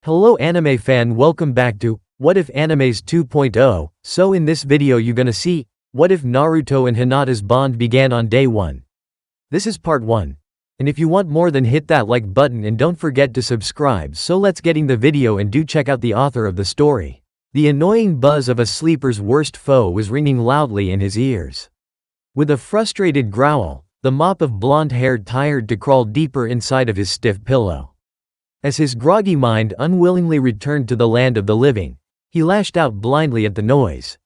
Hello anime fan, welcome back to What If Animes 2.0. So in this video you gonna see, what if Naruto and Hinata's bond began on day 1. This is part 1. And if you want more, then hit that like button and don't forget to subscribe. So let's getting the video and do check out the author of the story. The annoying buzz of a sleeper's worst foe was ringing loudly in his ears. With a frustrated growl, the mop of blonde-haired tired to crawl deeper inside of his stiff pillow. As his groggy mind unwillingly returned to the land of the living, he lashed out blindly at the noise.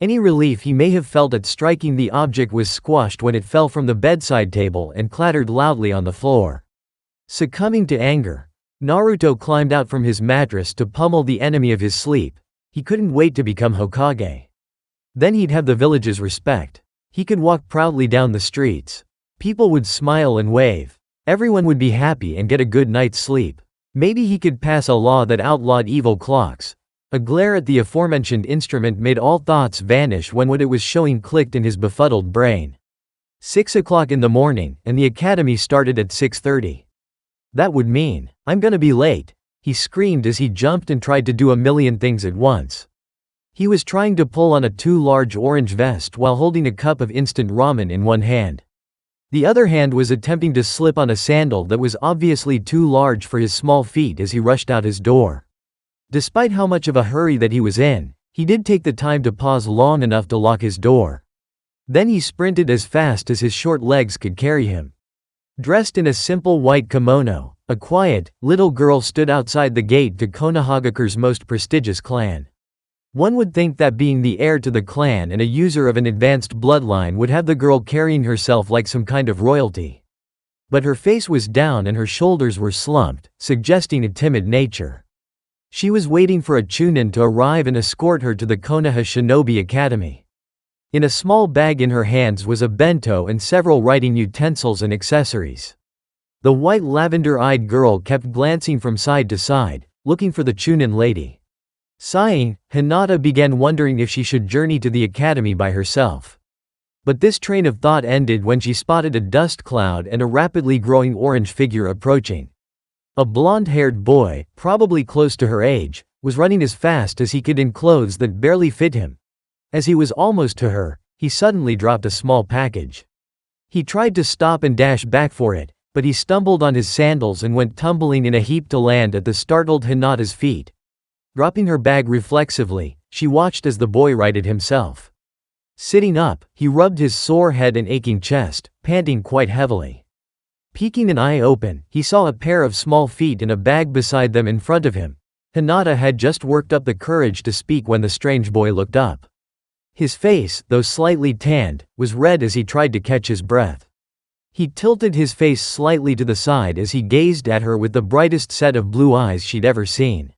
Any relief he may have felt at striking the object was squashed when it fell from the bedside table and clattered loudly on the floor. Succumbing to anger, Naruto climbed out from his mattress to pummel the enemy of his sleep. He couldn't wait to become Hokage. Then he'd have the village's respect. He could walk proudly down the streets. People would smile and wave. Everyone would be happy and get a good night's sleep. Maybe he could pass a law that outlawed evil clocks. A glare at the aforementioned instrument made all thoughts vanish when what it was showing clicked in his befuddled brain. 6 o'clock in the morning, and the academy started at 6:30. That would mean, I'm gonna be late, he screamed as he jumped and tried to do a million things at once. He was trying to pull on a too large orange vest while holding a cup of instant ramen in one hand. The other hand was attempting to slip on a sandal that was obviously too large for his small feet as he rushed out his door. Despite how much of a hurry that he was in, he did take the time to pause long enough to lock his door. Then he sprinted as fast as his short legs could carry him. Dressed in a simple white kimono, a quiet, little girl stood outside the gate to Konohagakure's most prestigious clan. One would think that being the heir to the clan and a user of an advanced bloodline would have the girl carrying herself like some kind of royalty. But her face was down and her shoulders were slumped, suggesting a timid nature. She was waiting for a chunin to arrive and escort her to the Konoha Shinobi Academy. In a small bag in her hands was a bento and several writing utensils and accessories. The white lavender-eyed girl kept glancing from side to side, looking for the chunin lady. Sighing, Hinata began wondering if she should journey to the academy by herself. But this train of thought ended when she spotted a dust cloud and a rapidly growing orange figure approaching. A blonde-haired boy, probably close to her age, was running as fast as he could in clothes that barely fit him. As he was almost to her, he suddenly dropped a small package. He tried to stop and dash back for it, but he stumbled on his sandals and went tumbling in a heap to land at the startled Hinata's feet. Dropping her bag reflexively, she watched as the boy righted himself. Sitting up, he rubbed his sore head and aching chest, panting quite heavily. Peeking an eye open, he saw a pair of small feet and a bag beside them in front of him. Hinata had just worked up the courage to speak when the strange boy looked up. His face, though slightly tanned, was red as he tried to catch his breath. He tilted his face slightly to the side as he gazed at her with the brightest set of blue eyes she'd ever seen.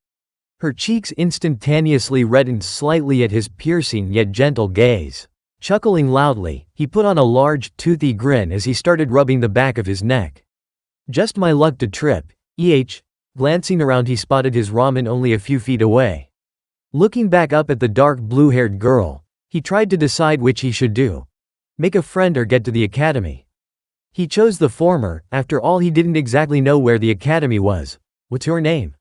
Her cheeks instantaneously reddened slightly at his piercing yet gentle gaze. Chuckling loudly, he put on a large, toothy grin as he started rubbing the back of his neck. Just my luck to trip, Glancing around, he spotted his ramen only a few feet away. Looking back up at the dark blue-haired girl, he tried to decide which he should do. Make a friend or get to the academy. He chose the former. After all, he didn't exactly know where the academy was. What's your name?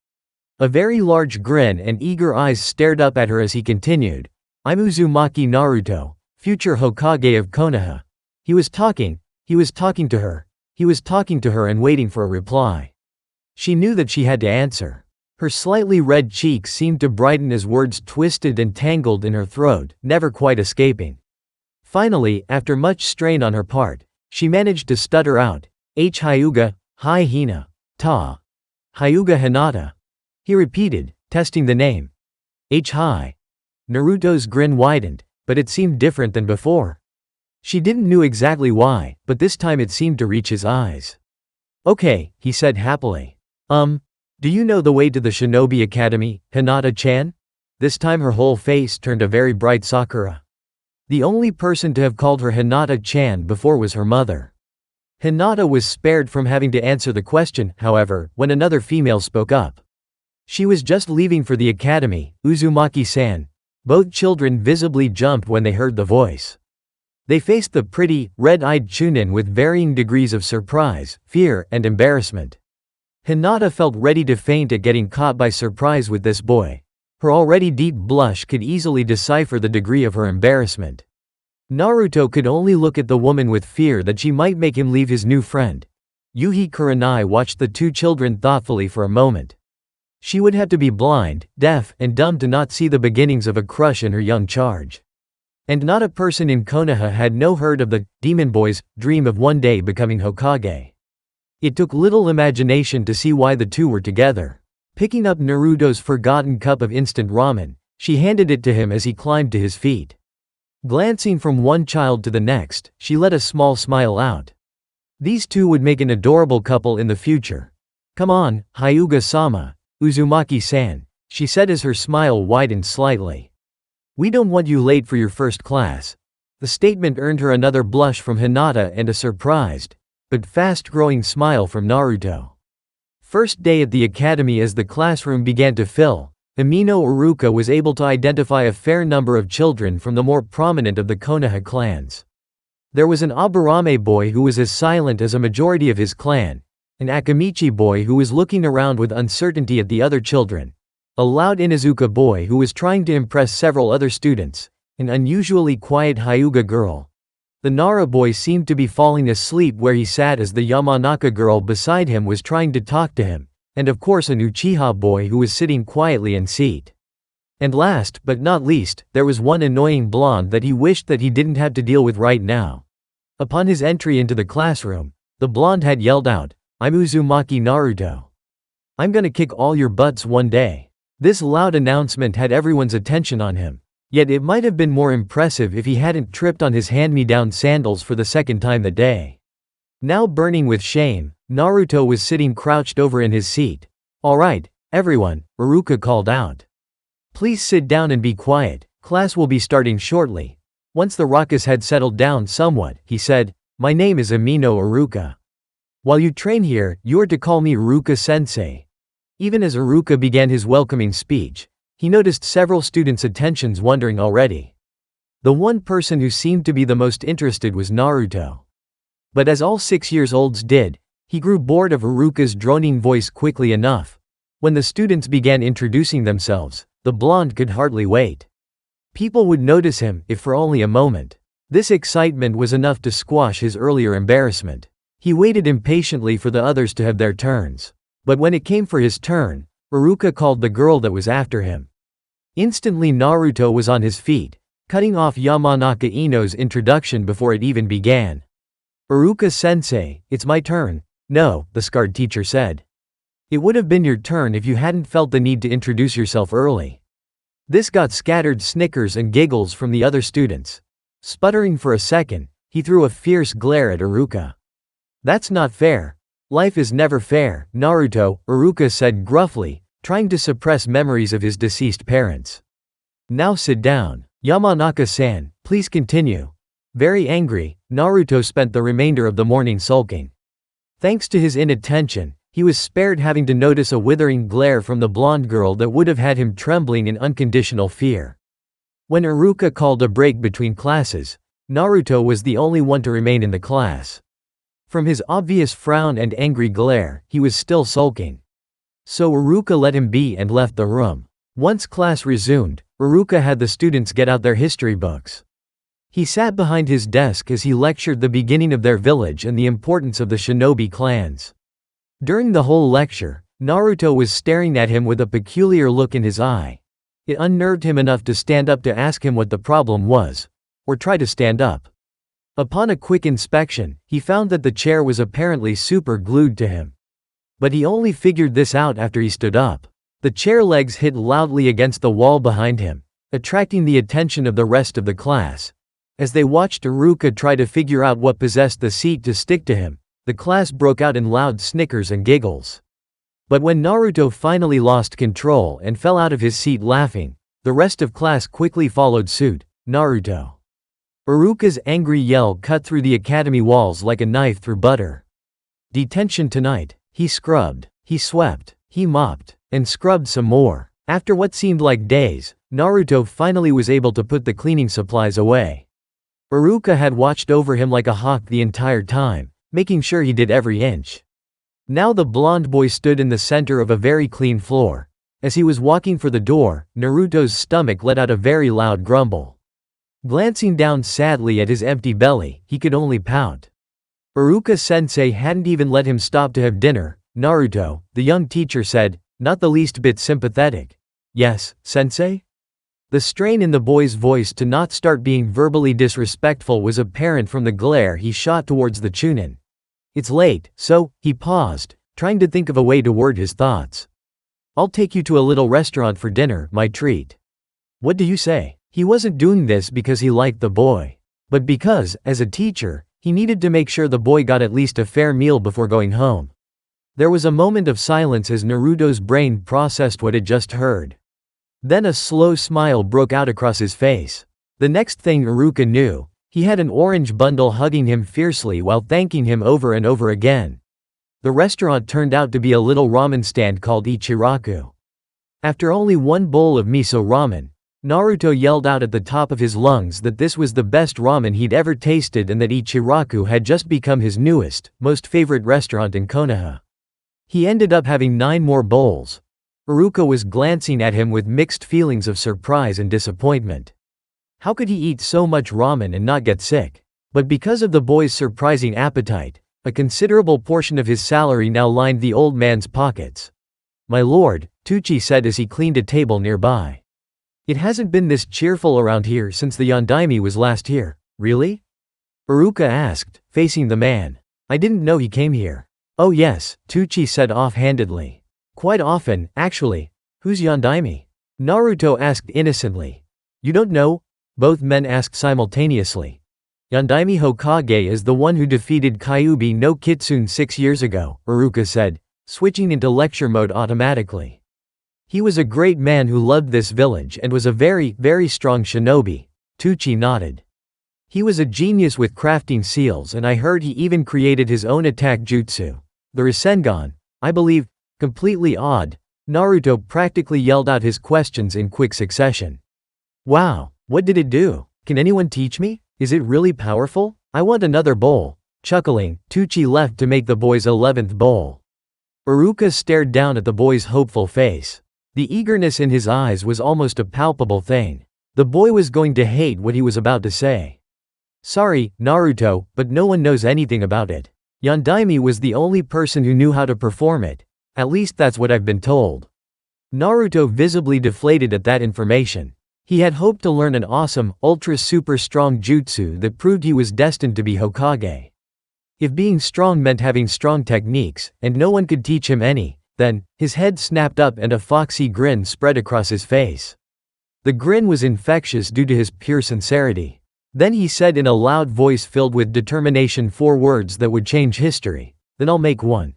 A very large grin and eager eyes stared up at her as he continued. I'm Uzumaki Naruto, future Hokage of Konoha. He was talking to her and waiting for a reply. She knew that she had to answer. Her slightly red cheeks seemed to brighten as words twisted and tangled in her throat, never quite escaping. Finally, after much strain on her part, she managed to stutter out, Hyuga, hi Hina, ta. Hyuga Hinata. He repeated, testing the name. Hi. Naruto's grin widened, but it seemed different than before. She didn't know exactly why, but this time it seemed to reach his eyes. Okay, he said happily. Do you know the way to the Shinobi Academy, Hinata-chan? This time her whole face turned a very bright Sakura. The only person to have called her Hinata-chan before was her mother. Hinata was spared from having to answer the question, however, when another female spoke up. She was just leaving for the academy, Uzumaki-san. Both children visibly jumped when they heard the voice. They faced the pretty, red-eyed chunin with varying degrees of surprise, fear, and embarrassment. Hinata felt ready to faint at getting caught by surprise with this boy. Her already deep blush could easily decipher the degree of her embarrassment. Naruto could only look at the woman with fear that she might make him leave his new friend. Yuhi Kurenai watched the two children thoughtfully for a moment. She would have to be blind, deaf, and dumb to not see the beginnings of a crush in her young charge. And not a person in Konoha had no heard of the demon boy's dream of one day becoming Hokage. It took little imagination to see why the two were together. Picking up Naruto's forgotten cup of instant ramen, she handed it to him as he climbed to his feet. Glancing from one child to the next, she let a small smile out. These two would make an adorable couple in the future. "Come on, Hyuga-sama, Uzumaki-san," she said as her smile widened slightly. "We don't want you late for your first class." The statement earned her another blush from Hinata and a surprised, but fast-growing smile from Naruto. First day at the academy. As the classroom began to fill, Amino Iruka was able to identify a fair number of children from the more prominent of the Konoha clans. There was an Aburame boy who was as silent as a majority of his clan, an Akamichi boy who was looking around with uncertainty at the other children, a loud Inuzuka boy who was trying to impress several other students, an unusually quiet Hyuga girl. The Nara boy seemed to be falling asleep where he sat as the Yamanaka girl beside him was trying to talk to him, and of course an Uchiha boy who was sitting quietly in seat. And last but not least, there was one annoying blonde that he wished that he didn't have to deal with right now. Upon his entry into the classroom, the blonde had yelled out, "I'm Uzumaki Naruto. I'm gonna kick all your butts one day." This loud announcement had everyone's attention on him. Yet it might have been more impressive if he hadn't tripped on his hand-me-down sandals for the second time that day. Now burning with shame, Naruto was sitting crouched over in his seat. "Alright, everyone," Iruka called out. "Please sit down and be quiet, class will be starting shortly." Once the ruckus had settled down somewhat, he said, "My name is Amino Iruka. While you train here, you are to call me Iruka-sensei." Even as Iruka began his welcoming speech, he noticed several students' attentions wandering already. The one person who seemed to be the most interested was Naruto. But as all 6-year-olds did, he grew bored of Iruka's droning voice quickly enough. When the students began introducing themselves, the blonde could hardly wait. People would notice him, if for only a moment. This excitement was enough to squash his earlier embarrassment. He waited impatiently for the others to have their turns. But when it came for his turn, Iruka called the girl that was after him. Instantly Naruto was on his feet, cutting off Yamanaka Ino's introduction before it even began. "Iruka-sensei, it's my turn." "No," the scarred teacher said. "It would have been your turn if you hadn't felt the need to introduce yourself early." This got scattered snickers and giggles from the other students. Sputtering for a second, he threw a fierce glare at Iruka. "That's not fair. Life is never fair, Naruto," Iruka said gruffly, trying to suppress memories of his deceased parents. "Now sit down. Yamanaka-san, please continue." Very angry, Naruto spent the remainder of the morning sulking. Thanks to his inattention, he was spared having to notice a withering glare from the blonde girl that would have had him trembling in unconditional fear. When Iruka called a break between classes, Naruto was the only one to remain in the class. From his obvious frown and angry glare, he was still sulking. So Iruka let him be and left the room. Once class resumed, Iruka had the students get out their history books. He sat behind his desk as he lectured the beginning of their village and the importance of the shinobi clans. During the whole lecture, Naruto was staring at him with a peculiar look in his eye. It unnerved him enough to stand up to ask him what the problem was, or try to stand up. Upon a quick inspection, he found that the chair was apparently super glued to him. But he only figured this out after he stood up. The chair legs hit loudly against the wall behind him, attracting the attention of the rest of the class. As they watched Iruka try to figure out what possessed the seat to stick to him, the class broke out in loud snickers and giggles. But when Naruto finally lost control and fell out of his seat laughing, the rest of class quickly followed suit. Naruto. Iruka's angry yell cut through the academy walls like a knife through butter. Detention tonight. He scrubbed, he swept, he mopped, and scrubbed some more. After what seemed like days, Naruto finally was able to put the cleaning supplies away. Iruka had watched over him like a hawk the entire time, making sure he did every inch. Now the blonde boy stood in the center of a very clean floor. As he was walking for the door, Naruto's stomach let out a very loud grumble. Glancing down sadly at his empty belly, he could only pout. Iruka-sensei hadn't even let him stop to have dinner. Naruto, the young teacher said, not the least bit sympathetic. Yes, sensei? The strain in the boy's voice to not start being verbally disrespectful was apparent from the glare he shot towards the Chunin. It's late, so, he paused, trying to think of a way to word his thoughts. I'll take you to a little restaurant for dinner, my treat. What do you say? He wasn't doing this because he liked the boy, but because, as a teacher, he needed to make sure the boy got at least a fair meal before going home. There was a moment of silence as Naruto's brain processed what it just heard. Then a slow smile broke out across his face. The next thing Iruka knew, he had an orange bundle hugging him fiercely while thanking him over and over again. The restaurant turned out to be a little ramen stand called Ichiraku. After only one bowl of miso ramen, Naruto yelled out at the top of his lungs that this was the best ramen he'd ever tasted and that Ichiraku had just become his newest, most favorite restaurant in Konoha. He ended up having 9 more bowls. Iruka was glancing at him with mixed feelings of surprise and disappointment. How could he eat so much ramen and not get sick? But because of the boy's surprising appetite, a considerable portion of his salary now lined the old man's pockets. My lord, Tucci said as he cleaned a table nearby. It hasn't been this cheerful around here since the Yondaime was last here, really? Iruka asked, facing the man. I didn't know he came here. Oh yes, Tucci said offhandedly. Quite often, actually. Who's Yondaime? Naruto asked innocently. You don't know? Both men asked simultaneously. Yondaime Hokage is the one who defeated Kyuubi no Kitsune 6 years ago, Iruka said, switching into lecture mode automatically. He was a great man who loved this village and was a very, very strong shinobi. Tucci nodded. He was a genius with crafting seals and I heard he even created his own attack jutsu. The Rasengan, I believe. Completely odd, Naruto practically yelled out his questions in quick succession. Wow, what did it do? Can anyone teach me? Is it really powerful? I want another bowl. Chuckling, Tucci left to make the boy's 11th bowl. Iruka stared down at the boy's hopeful face. The eagerness in his eyes was almost a palpable thing. The boy was going to hate what he was about to say. Sorry, Naruto, but no one knows anything about it. Yondaime was the only person who knew how to perform it. At least that's what I've been told. Naruto visibly deflated at that information. He had hoped to learn an awesome, ultra-super strong jutsu that proved he was destined to be Hokage. If being strong meant having strong techniques, and no one could teach him any, then, his head snapped up and a foxy grin spread across his face. The grin was infectious due to his pure sincerity. Then he said in a loud voice filled with determination 4 words that would change history. Then I'll make one.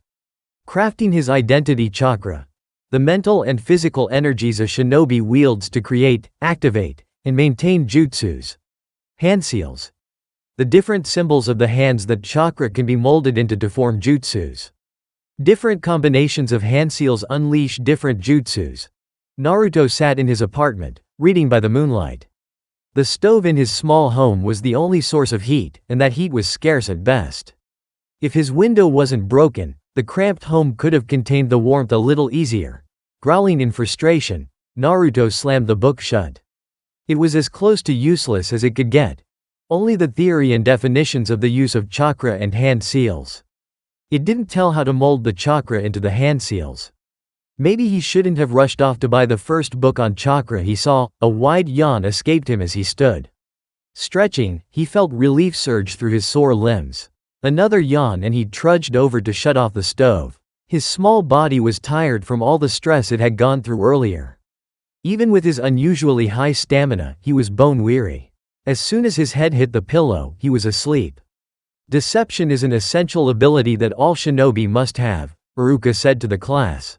Crafting his identity chakra. The mental and physical energies a shinobi wields to create, activate, and maintain jutsus. Hand seals. The different symbols of the hands that chakra can be molded into to form jutsus. Different combinations of hand seals unleash different jutsus. Naruto sat in his apartment, reading by the moonlight. The stove in his small home was the only source of heat, and that heat was scarce at best. If his window wasn't broken, the cramped home could have contained the warmth a little easier. Growling in frustration, Naruto slammed the book shut. It was as close to useless as it could get. Only the theory and definitions of the use of chakra and hand seals. It didn't tell how to mold the chakra into the hand seals. Maybe he shouldn't have rushed off to buy the first book on chakra he saw. A wide yawn escaped him as he stood. Stretching, he felt relief surge through his sore limbs. Another yawn and he trudged over to shut off the stove. His small body was tired from all the stress it had gone through earlier. Even with his unusually high stamina, he was bone weary. As soon as his head hit the pillow, he was asleep. Deception is an essential ability that all shinobi must have, Iruka said to the class.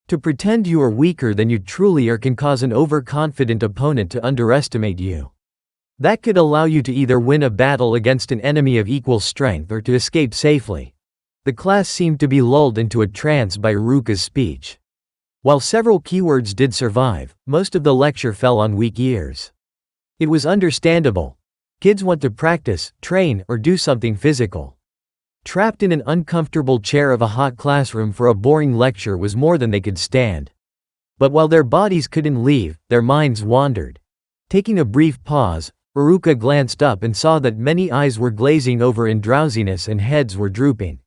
To pretend you are weaker than you truly are can cause an overconfident opponent to underestimate you. That could allow you to either win a battle against an enemy of equal strength or to escape safely. The class seemed to be lulled into a trance by Iruka's speech. While several keywords did survive, most of the lecture fell on weak ears. It was understandable. Kids want to practice, train, or do something physical. Trapped in an uncomfortable chair of a hot classroom for a boring lecture was more than they could stand. But while their bodies couldn't leave, their minds wandered. Taking a brief pause, Uruka glanced up and saw that many eyes were glazing over in drowsiness and heads were drooping.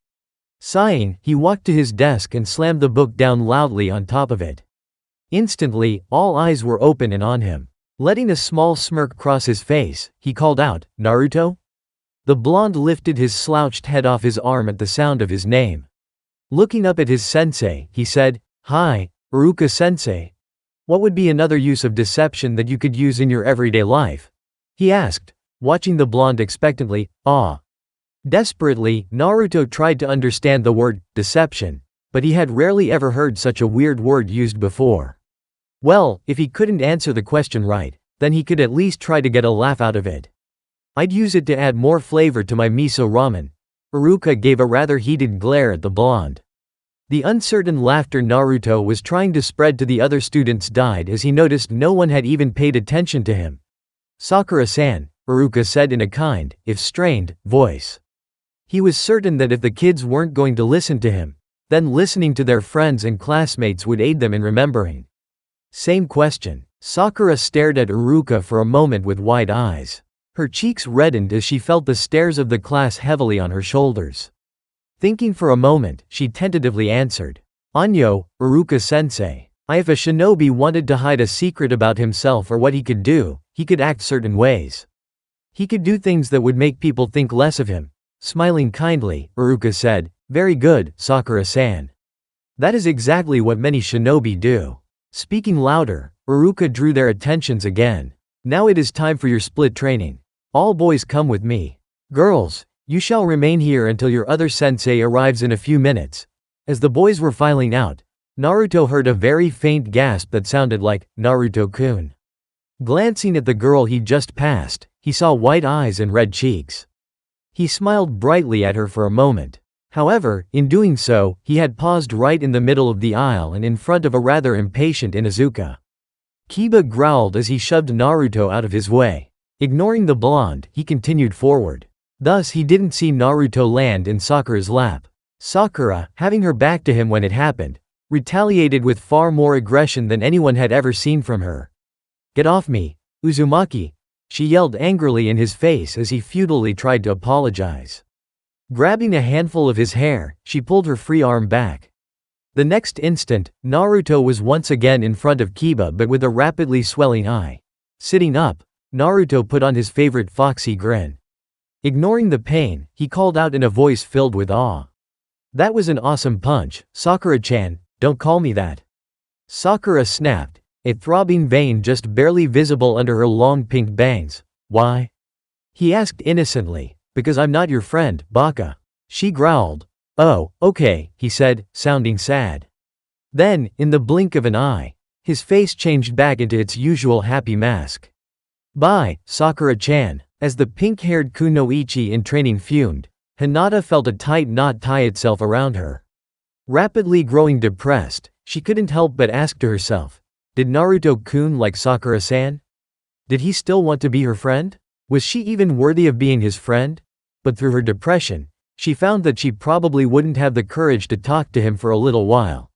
Sighing, he walked to his desk and slammed the book down loudly on top of it. Instantly, all eyes were open and on him. Letting a small smirk cross his face, he called out, "Naruto?" The blonde lifted his slouched head off his arm at the sound of his name. Looking up at his sensei, he said, "Hi, Uruka-sensei. What would be another use of deception that you could use in your everyday life?" he asked, watching the blonde expectantly. Desperately, Naruto tried to understand the word, deception, but he had rarely ever heard such a weird word used before. Well, if he couldn't answer the question right, then he could at least try to get a laugh out of it. "I'd use it to add more flavor to my miso ramen." Uruka gave a rather heated glare at the blonde. The uncertain laughter Naruto was trying to spread to the other students died as he noticed no one had even paid attention to him. "Sakura-san," Uruka said in a kind, if strained, voice. He was certain that if the kids weren't going to listen to him, then listening to their friends and classmates would aid them in remembering. "Same question." Sakura stared at Uruka for a moment with wide eyes. Her cheeks reddened as she felt the stares of the class heavily on her shoulders. Thinking for a moment, she tentatively answered, "Anyo, Uruka-sensei. If a shinobi wanted to hide a secret about himself or what he could do, he could act certain ways. He could do things that would make people think less of him." Smiling kindly, Uruka said, "Very good, Sakura-san. That is exactly what many shinobi do." Speaking louder, Uruka drew their attentions again. "Now it is time for your split training. All boys come with me. Girls, you shall remain here until your other sensei arrives in a few minutes." As the boys were filing out, Naruto heard a very faint gasp that sounded like, "Naruto-kun." Glancing at the girl he just passed, he saw white eyes and red cheeks. He smiled brightly at her for a moment. However, in doing so, he had paused right in the middle of the aisle and in front of a rather impatient Inuzuka. Kiba growled as he shoved Naruto out of his way. Ignoring the blonde, he continued forward. Thus he didn't see Naruto land in Sakura's lap. Sakura, having her back to him when it happened, retaliated with far more aggression than anyone had ever seen from her. "Get off me, Uzumaki!" she yelled angrily in his face as he futilely tried to apologize. Grabbing a handful of his hair, she pulled her free arm back. The next instant, Naruto was once again in front of Kiba but with a rapidly swelling eye. Sitting up, Naruto put on his favorite foxy grin. Ignoring the pain, he called out in a voice filled with awe. "That was an awesome punch, Sakura-chan, don't call me that." Sakura snapped, a throbbing vein just barely visible under her long pink bangs. "Why?" he asked innocently. "Because I'm not your friend, baka." She growled. "Oh, okay," he said, sounding sad. Then, in the blink of an eye, his face changed back into its usual happy mask. "Bye, Sakura-chan." As the pink-haired kunoichi in training fumed, Hinata felt a tight knot tie itself around her. Rapidly growing depressed, she couldn't help but ask to herself, did Naruto-kun like Sakura-san? Did he still want to be her friend? Was she even worthy of being his friend? But through her depression, she found that she probably wouldn't have the courage to talk to him for a little while.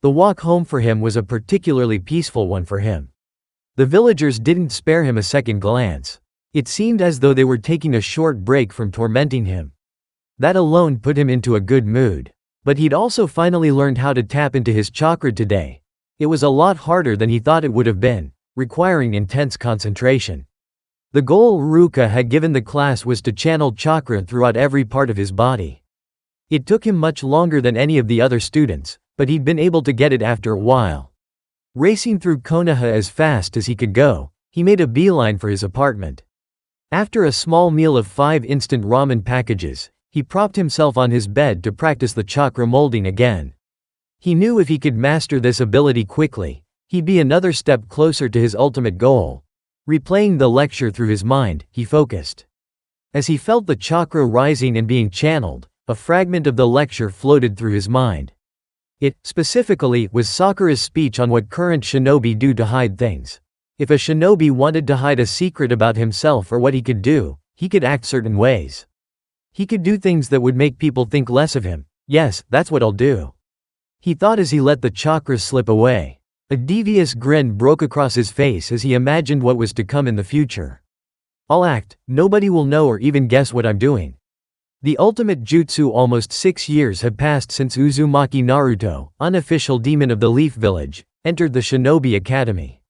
The walk home for him was a particularly peaceful one for him. The villagers didn't spare him a second glance. It seemed as though they were taking a short break from tormenting him. That alone put him into a good mood. But he'd also finally learned how to tap into his chakra today. It was a lot harder than he thought it would have been, requiring intense concentration. The goal Uruka had given the class was to channel chakra throughout every part of his body. It took him much longer than any of the other students, but he'd been able to get it after a while. Racing through Konoha as fast as he could go, he made a beeline for his apartment. After a small meal of 5 instant ramen packages, he propped himself on his bed to practice the chakra molding again. He knew if he could master this ability quickly, he'd be another step closer to his ultimate goal. Replaying the lecture through his mind, he focused. As he felt the chakra rising and being channeled, a fragment of the lecture floated through his mind. It, specifically, was Sakura's speech on what current shinobi do to hide things. If a shinobi wanted to hide a secret about himself or what he could do, he could act certain ways. He could do things that would make people think less of him. Yes, that's what I'll do. He thought as he let the chakras slip away. A devious grin broke across his face as he imagined what was to come in the future. I'll act, nobody will know or even guess what I'm doing. The ultimate jutsu. Almost 6 years have passed since Uzumaki Naruto, unofficial demon of the Leaf Village, entered the Shinobi Academy.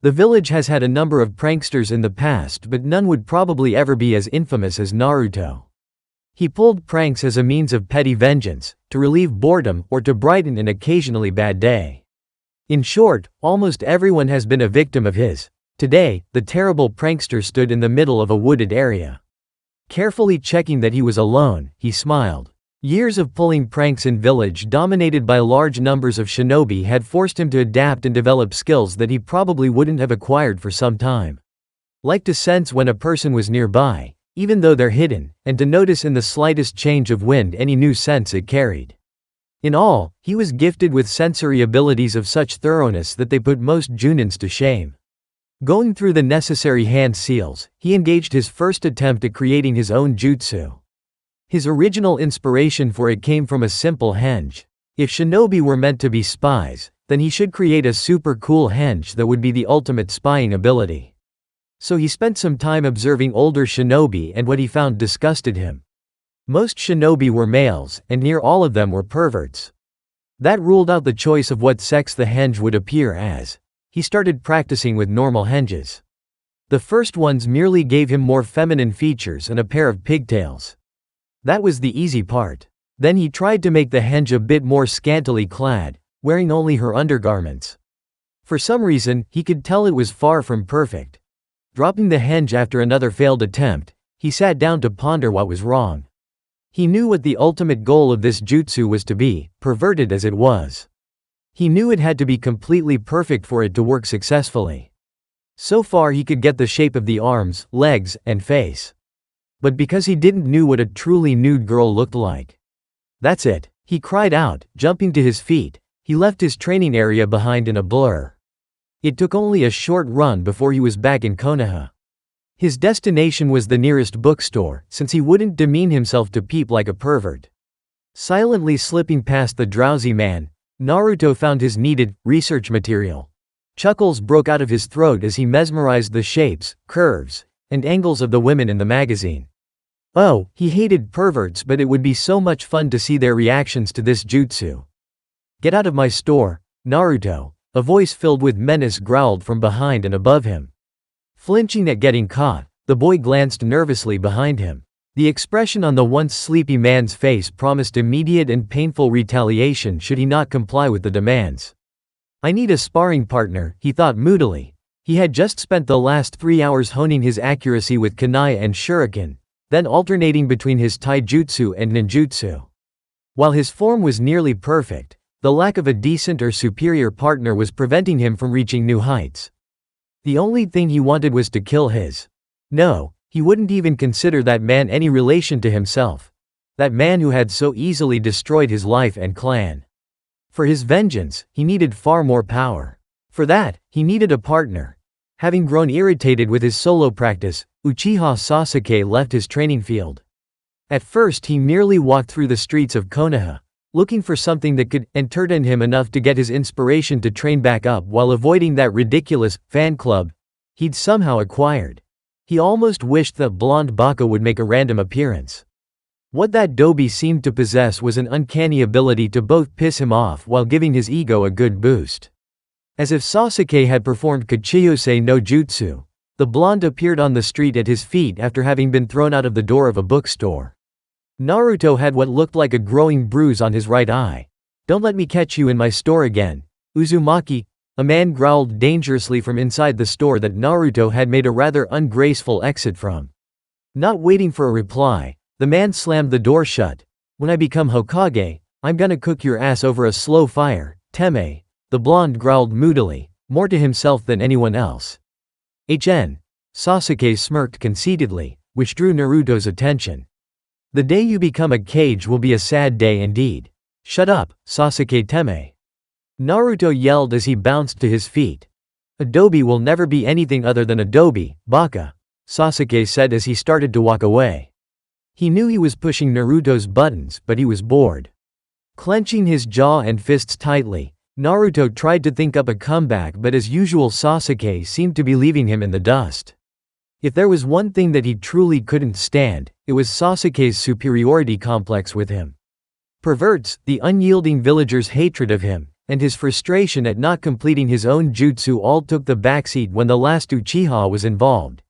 The village has had a number of pranksters in the past, but none would probably ever be as infamous as Naruto. He pulled pranks as a means of petty vengeance, to relieve boredom or to brighten an occasionally bad day. In short, almost everyone has been a victim of his. Today, the terrible prankster stood in the middle of a wooded area. Carefully checking that he was alone, he smiled. Years of pulling pranks in village dominated by large numbers of shinobi had forced him to adapt and develop skills that he probably wouldn't have acquired for some time. Like to sense when a person was nearby, even though they're hidden, and to notice in the slightest change of wind any new sense it carried. In all, he was gifted with sensory abilities of such thoroughness that they put most Junins to shame. Going through the necessary hand seals, he engaged his first attempt at creating his own jutsu. His original inspiration for it came from a simple henge. If shinobi were meant to be spies, then he should create a super cool henge that would be the ultimate spying ability. So he spent some time observing older shinobi, and what he found disgusted him. Most shinobi were males, and near all of them were perverts. That ruled out the choice of what sex the henge would appear as. He started practicing with normal henges. The first ones merely gave him more feminine features and a pair of pigtails. That was the easy part. Then he tried to make the henge a bit more scantily clad, wearing only her undergarments. For some reason, he could tell it was far from perfect. Dropping the henge after another failed attempt, he sat down to ponder what was wrong. He knew what the ultimate goal of this jutsu was to be, perverted as it was. He knew it had to be completely perfect for it to work successfully. So far he could get the shape of the arms, legs, and face. But because he didn't know what a truly nude girl looked like. That's it, he cried out, jumping to his feet. He left his training area behind in a blur. It took only a short run before he was back in Konoha. His destination was the nearest bookstore, since he wouldn't demean himself to peep like a pervert. Silently slipping past the drowsy man, Naruto found his needed research material. Chuckles broke out of his throat as he mesmerized the shapes, curves, and angles of the women in the magazine. Oh, he hated perverts, but it would be so much fun to see their reactions to this jutsu. Get out of my store, Naruto, a voice filled with menace growled from behind and above him. Flinching at getting caught, the boy glanced nervously behind him. The expression on the once sleepy man's face promised immediate and painful retaliation should he not comply with the demands. I need a sparring partner, he thought moodily. He had just spent the last 3 hours honing his accuracy with kunai and shuriken, then alternating between his taijutsu and ninjutsu. While his form was nearly perfect, the lack of a decent or superior partner was preventing him from reaching new heights. The only thing he wanted was to kill his. No, he wouldn't even consider that man any relation to himself. That man who had so easily destroyed his life and clan. For his vengeance, he needed far more power. For that, he needed a partner. Having grown irritated with his solo practice, Uchiha Sasuke left his training field. At first he merely walked through the streets of Konoha, looking for something that could entertain him enough to get his inspiration to train back up while avoiding that ridiculous fan club he'd somehow acquired. He almost wished that blonde Baka would make a random appearance. What that dobi seemed to possess was an uncanny ability to both piss him off while giving his ego a good boost. As if Sasuke had performed Kachiyose no Jutsu, the blonde appeared on the street at his feet after having been thrown out of the door of a bookstore. Naruto had what looked like a growing bruise on his right eye. Don't let me catch you in my store again, Uzumaki, a man growled dangerously from inside the store that Naruto had made a rather ungraceful exit from. Not waiting for a reply, the man slammed the door shut. When I become Hokage, I'm gonna cook your ass over a slow fire, Teme, the blonde growled moodily, more to himself than anyone else. Sasuke smirked conceitedly, which drew Naruto's attention. The day you become a Kage will be a sad day indeed. Shut up, Sasuke Teme. Naruto yelled as he bounced to his feet. Adobe will never be anything other than Adobe, Baka, Sasuke said as he started to walk away. He knew he was pushing Naruto's buttons, but he was bored. Clenching his jaw and fists tightly, Naruto tried to think up a comeback, but as usual Sasuke seemed to be leaving him in the dust. If there was one thing that he truly couldn't stand, it was Sasuke's superiority complex with him. Perverts, the unyielding villagers' hatred of him, and his frustration at not completing his own jutsu all took the backseat when the last Uchiha was involved.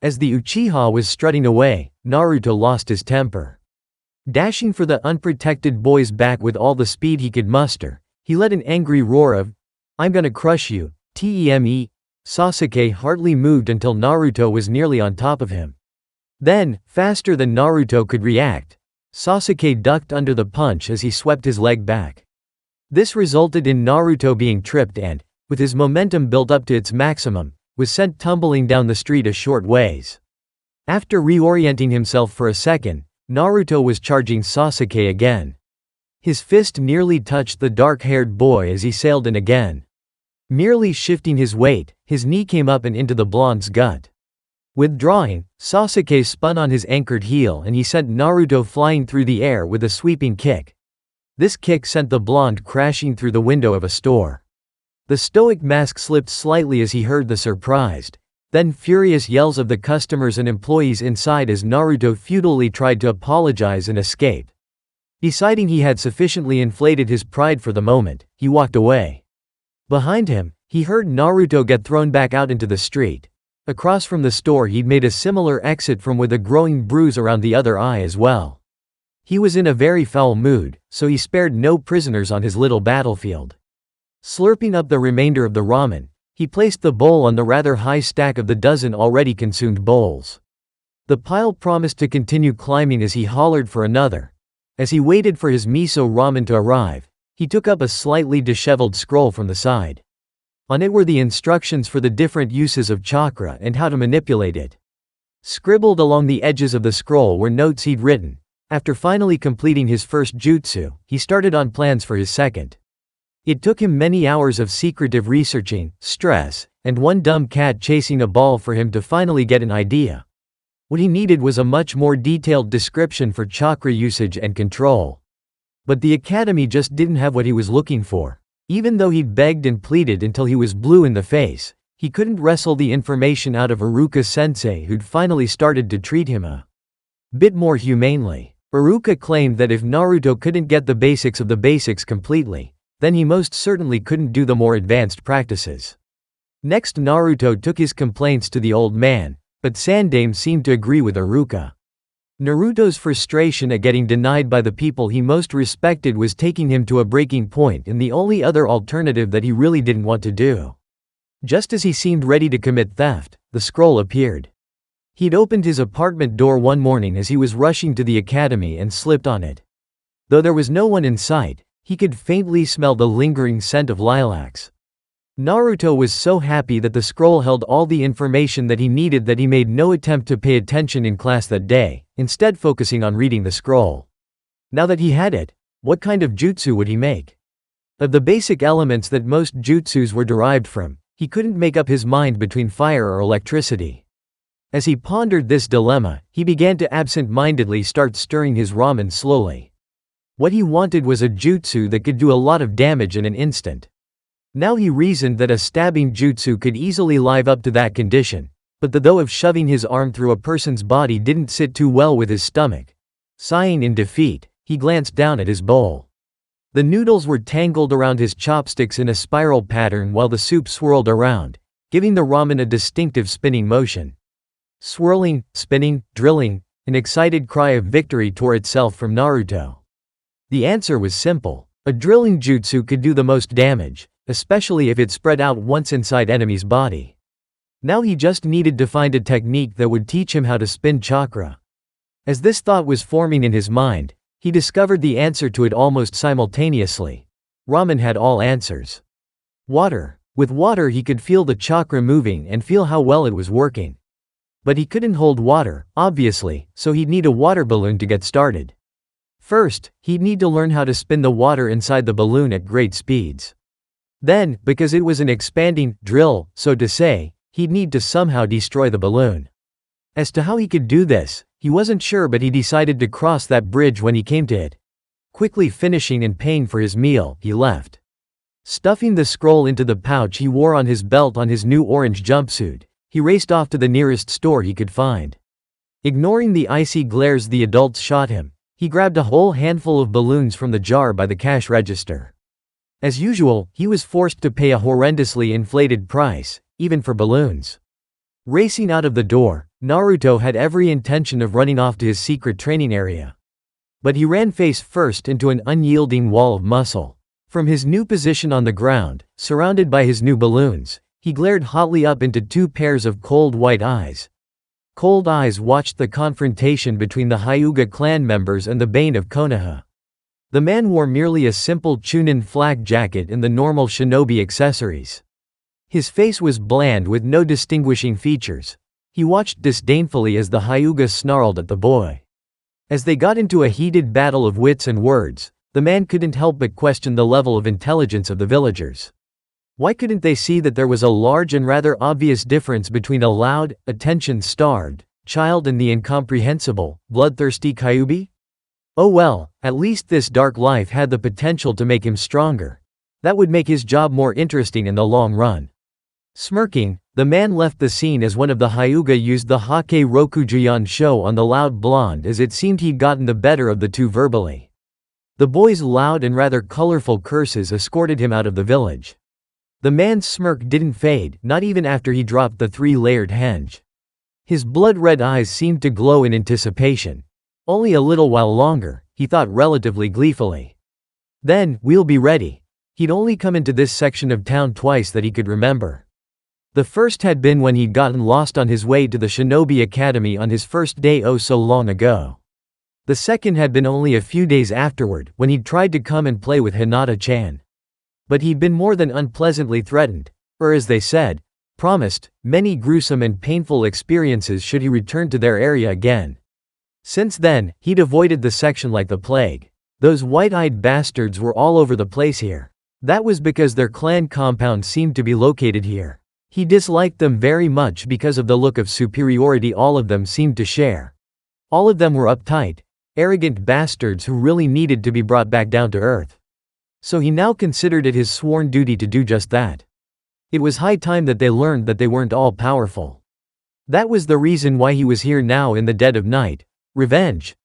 As the Uchiha was strutting away, Naruto lost his temper. Dashing for the unprotected boy's back with all the speed he could muster, he let an angry roar of, "I'm gonna crush you, Teme." Sasuke hardly moved until Naruto was nearly on top of him. Then, faster than Naruto could react, Sasuke ducked under the punch as he swept his leg back. This resulted in Naruto being tripped and, with his momentum built up to its maximum, was sent tumbling down the street a short ways. After reorienting himself for a second, Naruto was charging Sasuke again. His fist nearly touched the dark-haired boy as he sailed in again. Merely shifting his weight, his knee came up and into the blonde's gut. Withdrawing, Sasuke spun on his anchored heel and he sent Naruto flying through the air with a sweeping kick. This kick sent the blonde crashing through the window of a store. The stoic mask slipped slightly as he heard the surprised, then furious yells of the customers and employees inside as Naruto futilely tried to apologize and escape. Deciding he had sufficiently inflated his pride for the moment, he walked away. Behind him, he heard Naruto get thrown back out into the street. Across from the store he'd made a similar exit from with a growing bruise around the other eye as well. He was in a very foul mood, so he spared no prisoners on his little battlefield. Slurping up the remainder of the ramen, he placed the bowl on the rather high stack of the dozen already consumed bowls. The pile promised to continue climbing as he hollered for another. As he waited for his miso ramen to arrive, he took up a slightly disheveled scroll from the side. On it were the instructions for the different uses of chakra and how to manipulate it. Scribbled along the edges of the scroll were notes he'd written. After finally completing his first jutsu, he started on plans for his second. It took him many hours of secretive researching, stress, and one dumb cat chasing a ball for him to finally get an idea. What he needed was a much more detailed description for chakra usage and control. But the academy just didn't have what he was looking for. Even though he'd begged and pleaded until he was blue in the face, he couldn't wrestle the information out of Iruka-sensei, who'd finally started to treat him a bit more humanely. Iruka claimed that if Naruto couldn't get the basics of the basics completely, then he most certainly couldn't do the more advanced practices. Next, Naruto took his complaints to the old man, but Sandame seemed to agree with Iruka. Naruto's frustration at getting denied by the people he most respected was taking him to a breaking point, and the only other alternative that he really didn't want to do. Just as he seemed ready to commit theft, the scroll appeared. He'd opened his apartment door one morning as he was rushing to the academy and slipped on it. Though there was no one in sight, he could faintly smell the lingering scent of lilacs. Naruto was so happy that the scroll held all the information that he needed that he made no attempt to pay attention in class that day, instead focusing on reading the scroll. Now that he had it, what kind of jutsu would he make? Of the basic elements that most jutsus were derived from, he couldn't make up his mind between fire or electricity. As he pondered this dilemma, he began to absent-mindedly start stirring his ramen slowly. What he wanted was a jutsu that could do a lot of damage in an instant. Now he reasoned that a stabbing jutsu could easily live up to that condition, but the though of shoving his arm through a person's body didn't sit too well with his stomach. Sighing in defeat, he glanced down at his bowl. The noodles were tangled around his chopsticks in a spiral pattern while the soup swirled around, giving the ramen a distinctive spinning motion. Swirling, spinning, drilling, an excited cry of victory tore itself from Naruto. The answer was simple. A drilling jutsu could do the most damage, especially if it spread out once inside enemy's body. Now he just needed to find a technique that would teach him how to spin chakra. As this thought was forming in his mind, he discovered the answer to it almost simultaneously. Ramen had all answers. Water. With water he could feel the chakra moving and feel how well it was working. But he couldn't hold water, obviously, so he'd need a water balloon to get started. First, he'd need to learn how to spin the water inside the balloon at great speeds. Then, because it was an expanding drill, so to say, he'd need to somehow destroy the balloon. As to how he could do this, He wasn't sure, but he decided to cross that bridge when he came to it. Quickly finishing and paying for his meal, he left. Stuffing the scroll into the pouch he wore on his belt on his new orange jumpsuit, he raced off to the nearest store he could find. Ignoring the icy glares the adults shot him, he grabbed a whole handful of balloons from the jar by the cash register. As usual, he was forced to pay a horrendously inflated price, even for balloons. Racing out of the door, Naruto had every intention of running off to his secret training area. But he ran face first into an unyielding wall of muscle. From his new position on the ground, surrounded by his new balloons, he glared hotly up into two pairs of cold white eyes. Cold eyes watched the confrontation between the Hyuga clan members and the Bane of Konoha. The man wore merely a simple Chunin flak jacket and the normal shinobi accessories. His face was bland with no distinguishing features. He watched disdainfully as the Hyuga snarled at the boy. As they got into a heated battle of wits and words, the man couldn't help but question the level of intelligence of the villagers. Why couldn't they see that there was a large and rather obvious difference between a loud, attention-starved child and the incomprehensible, bloodthirsty Kyuubi? Oh well, at least this dark life had the potential to make him stronger. That would make his job more interesting in the long run. Smirking, the man left the scene as one of the Hyuga used the Hake Rokujuyan show on the loud blonde, as it seemed he'd gotten the better of the two verbally. The boy's loud and rather colorful curses escorted him out of the village. The man's smirk didn't fade, not even after he dropped the three-layered henge. His blood-red eyes seemed to glow in anticipation. Only a little while longer, he thought relatively gleefully. Then, we'll be ready. He'd only come into this section of town twice that he could remember. The first had been when he'd gotten lost on his way to the Shinobi Academy on his first day oh so long ago. The second had been only a few days afterward, when he'd tried to come and play with Hinata-chan. But he'd been more than unpleasantly threatened, or as they said, promised, many gruesome and painful experiences should he return to their area again. Since then, he'd avoided the section like the plague. Those white-eyed bastards were all over the place here. That was because their clan compound seemed to be located here. He disliked them very much because of the look of superiority all of them seemed to share. All of them were uptight, arrogant bastards who really needed to be brought back down to earth. So he now considered it his sworn duty to do just that. It was high time that they learned that they weren't all powerful. That was the reason why he was here now in the dead of night. Revenge.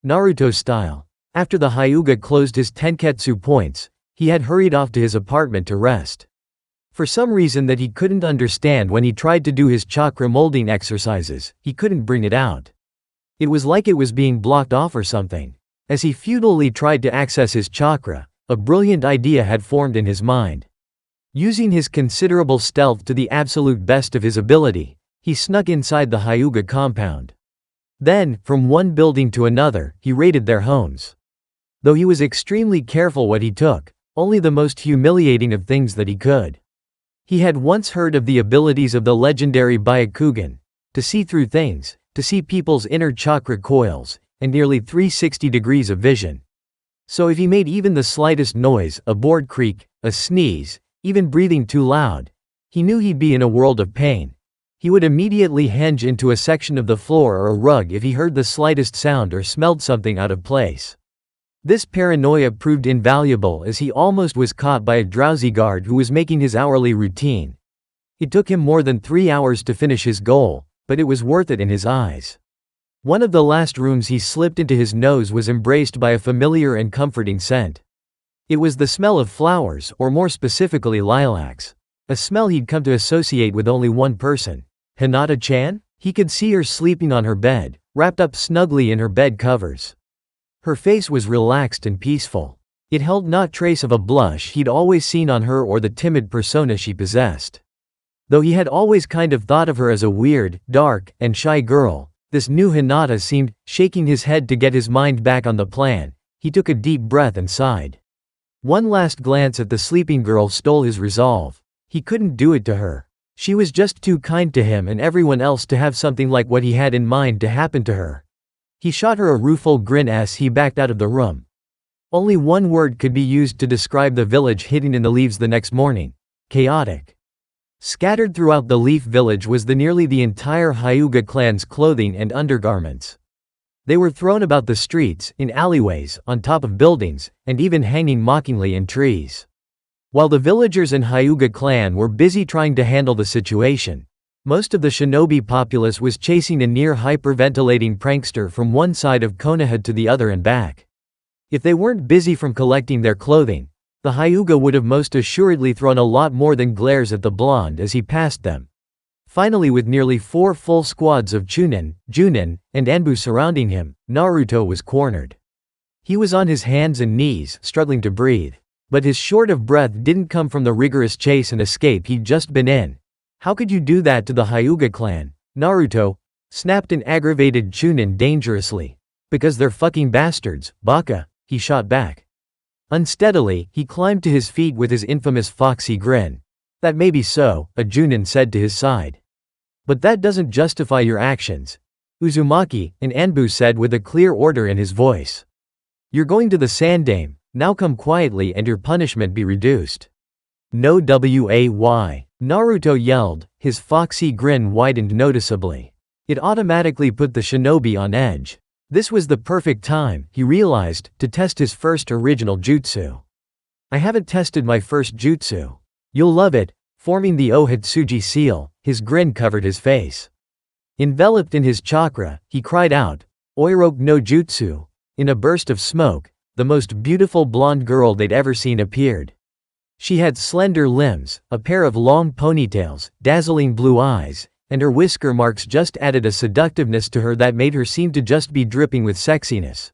Naruto style. After the Hyuga closed his tenketsu points, he had hurried off to his apartment to rest. For some reason that he couldn't understand, when he tried to do his chakra molding exercises, he couldn't bring it out. It was like it was being blocked off or something. As he futilely tried to access his chakra, a brilliant idea had formed in his mind. Using his considerable stealth to the absolute best of his ability, he snuck inside the Hyuga compound. Then, from one building to another, he raided their homes. Though he was extremely careful what he took, only the most humiliating of things that he could. He had once heard of the abilities of the legendary Byakugan, to see through things, to see people's inner chakra coils, and nearly 360 degrees of vision. So if he made even the slightest noise, a board creak, a sneeze, even breathing too loud, he knew he'd be in a world of pain. He would immediately henge into a section of the floor or a rug if he heard the slightest sound or smelled something out of place. This paranoia proved invaluable, as he almost was caught by a drowsy guard who was making his hourly routine. It took him more than 3 hours to finish his goal, but it was worth it in his eyes. One of the last rooms he slipped into his nose was embraced by a familiar and comforting scent. It was the smell of flowers, or more specifically lilacs. A smell he'd come to associate with only one person. Hinata-chan? He could see her sleeping on her bed, wrapped up snugly in her bed covers. Her face was relaxed and peaceful. It held not trace of a blush he'd always seen on her or the timid persona she possessed. Though he had always kind of thought of her as a weird, dark, and shy girl, this new Hinata seemed, shaking his head to get his mind back on the plan. He took a deep breath and sighed. One last glance at the sleeping girl stole his resolve. He couldn't do it to her. She was just too kind to him and everyone else to have something like what he had in mind to happen to her. He shot her a rueful grin as he backed out of the room. Only one word could be used to describe the village hidden in the leaves the next morning: chaotic. Scattered throughout the leaf village was nearly the entire Hyuga clan's clothing and undergarments. They were thrown about the streets, in alleyways, on top of buildings, and even hanging mockingly in trees. While the villagers and Hyuga clan were busy trying to handle the situation, most of the shinobi populace was chasing a near hyperventilating prankster from one side of Konoha to the other and back. If they weren't busy from collecting their clothing, the Hyuga would have most assuredly thrown a lot more than glares at the blonde as he passed them. Finally, with nearly 4 full squads of Chunin, Junin, and Anbu surrounding him, Naruto was cornered. He was on his hands and knees, struggling to breathe. But his short of breath didn't come from the rigorous chase and escape he'd just been in. How could you do that to the Hyuga clan, Naruto? Snapped an aggravated Chunin dangerously. Because they're fucking bastards, baka, he shot back. Unsteadily, he climbed to his feet with his infamous foxy grin. That may be so, a Junin said to his side. But that doesn't justify your actions. Uzumaki, an Anbu said with a clear order in his voice. You're going to the Sandame, now come quietly and your punishment be reduced. No way, Naruto yelled, his foxy grin widened noticeably. It automatically put the shinobi on edge. This was the perfect time, he realized, to test his first original jutsu. I haven't tested my first jutsu. You'll love it. Forming the Ohatsuji seal, his grin covered his face. Enveloped in his chakra, he cried out, Oiroke no jutsu. In a burst of smoke, the most beautiful blonde girl they'd ever seen appeared. She had slender limbs, a pair of long ponytails, dazzling blue eyes, and her whisker marks just added a seductiveness to her that made her seem to just be dripping with sexiness.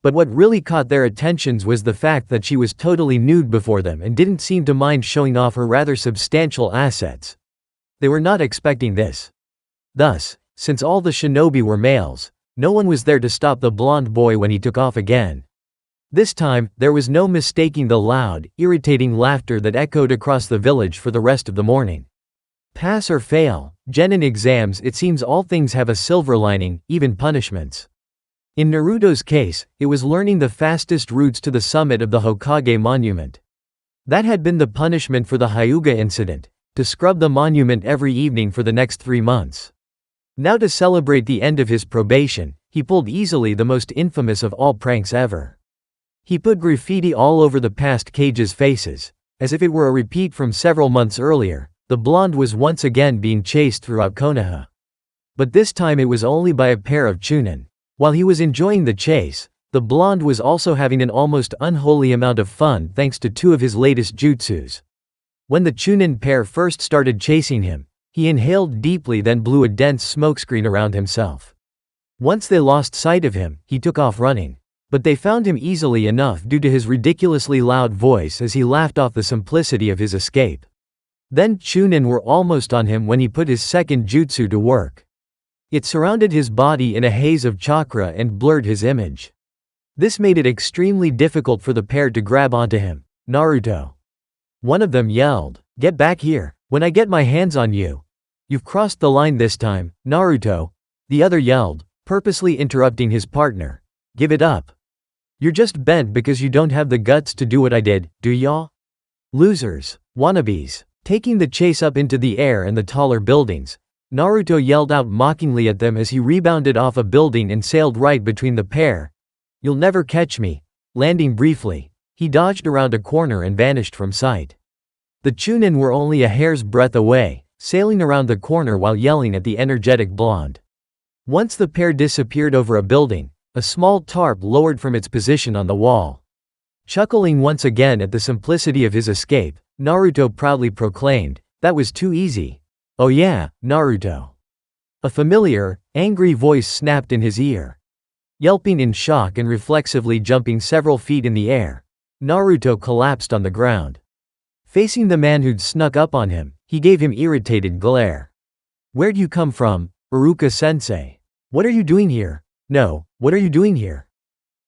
But what really caught their attentions was the fact that she was totally nude before them and didn't seem to mind showing off her rather substantial assets. They were not expecting this. Thus, since all the shinobi were males, no one was there to stop the blonde boy when he took off again. This time, there was no mistaking the loud, irritating laughter that echoed across the village for the rest of the morning. Pass or fail, genin exams. It seems all things have a silver lining, even punishments. In Naruto's case, it was learning the fastest routes to the summit of the Hokage monument. That had been the punishment for the Hyuga incident, to scrub the monument every evening for the next 3 months. Now, to celebrate the end of his probation, he pulled easily the most infamous of all pranks ever. He put graffiti all over the past cage's faces, as if it were a repeat from several months earlier. The blonde was once again being chased throughout Konoha. But this time it was only by a pair of Chunin. While he was enjoying the chase, the blonde was also having an almost unholy amount of fun thanks to 2 of his latest jutsus. When the Chunin pair first started chasing him, he inhaled deeply, then blew a dense smokescreen around himself. Once they lost sight of him, he took off running. But they found him easily enough due to his ridiculously loud voice as he laughed off the simplicity of his escape. Then Chunin were almost on him when he put his second jutsu to work. It surrounded his body in a haze of chakra and blurred his image. This made it extremely difficult for the pair to grab onto him. Naruto. One of them yelled, "Get back here, when I get my hands on you. You've crossed the line this time, Naruto." The other yelled, purposely interrupting his partner. "Give it up. You're just bent because you don't have the guts to do what I did, do y'all? Losers, wannabes." Taking the chase up into the air and the taller buildings, Naruto yelled out mockingly at them as he rebounded off a building and sailed right between the pair. "You'll never catch me." Landing briefly, he dodged around a corner and vanished from sight. The Chunin were only a hair's breadth away, sailing around the corner while yelling at the energetic blonde. Once the pair disappeared over a building, a small tarp lowered from its position on the wall. Chuckling once again at the simplicity of his escape, Naruto proudly proclaimed, "That was too easy." "Oh yeah, Naruto." A familiar, angry voice snapped in his ear. Yelping in shock and reflexively jumping several feet in the air, Naruto collapsed on the ground. Facing the man who'd snuck up on him, he gave him irritated glare. "Where'd you come from, Iruka-sensei? What are you doing here? No, what are you doing here?"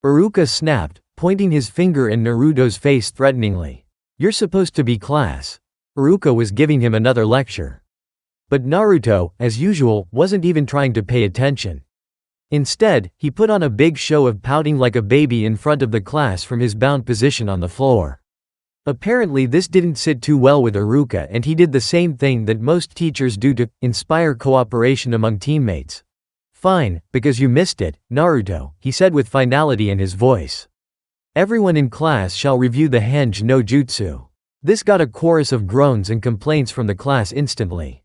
Iruka snapped, pointing his finger in Naruto's face threateningly. "You're supposed to be class." Iruka was giving him another lecture. But Naruto, as usual, wasn't even trying to pay attention. Instead, he put on a big show of pouting like a baby in front of the class from his bound position on the floor. Apparently this didn't sit too well with Iruka, and he did the same thing that most teachers do to inspire cooperation among teammates. Fine, because you missed it, Naruto, he said with finality in his voice. Everyone in class shall review the Henge no Jutsu. This got a chorus of groans and complaints from the class instantly.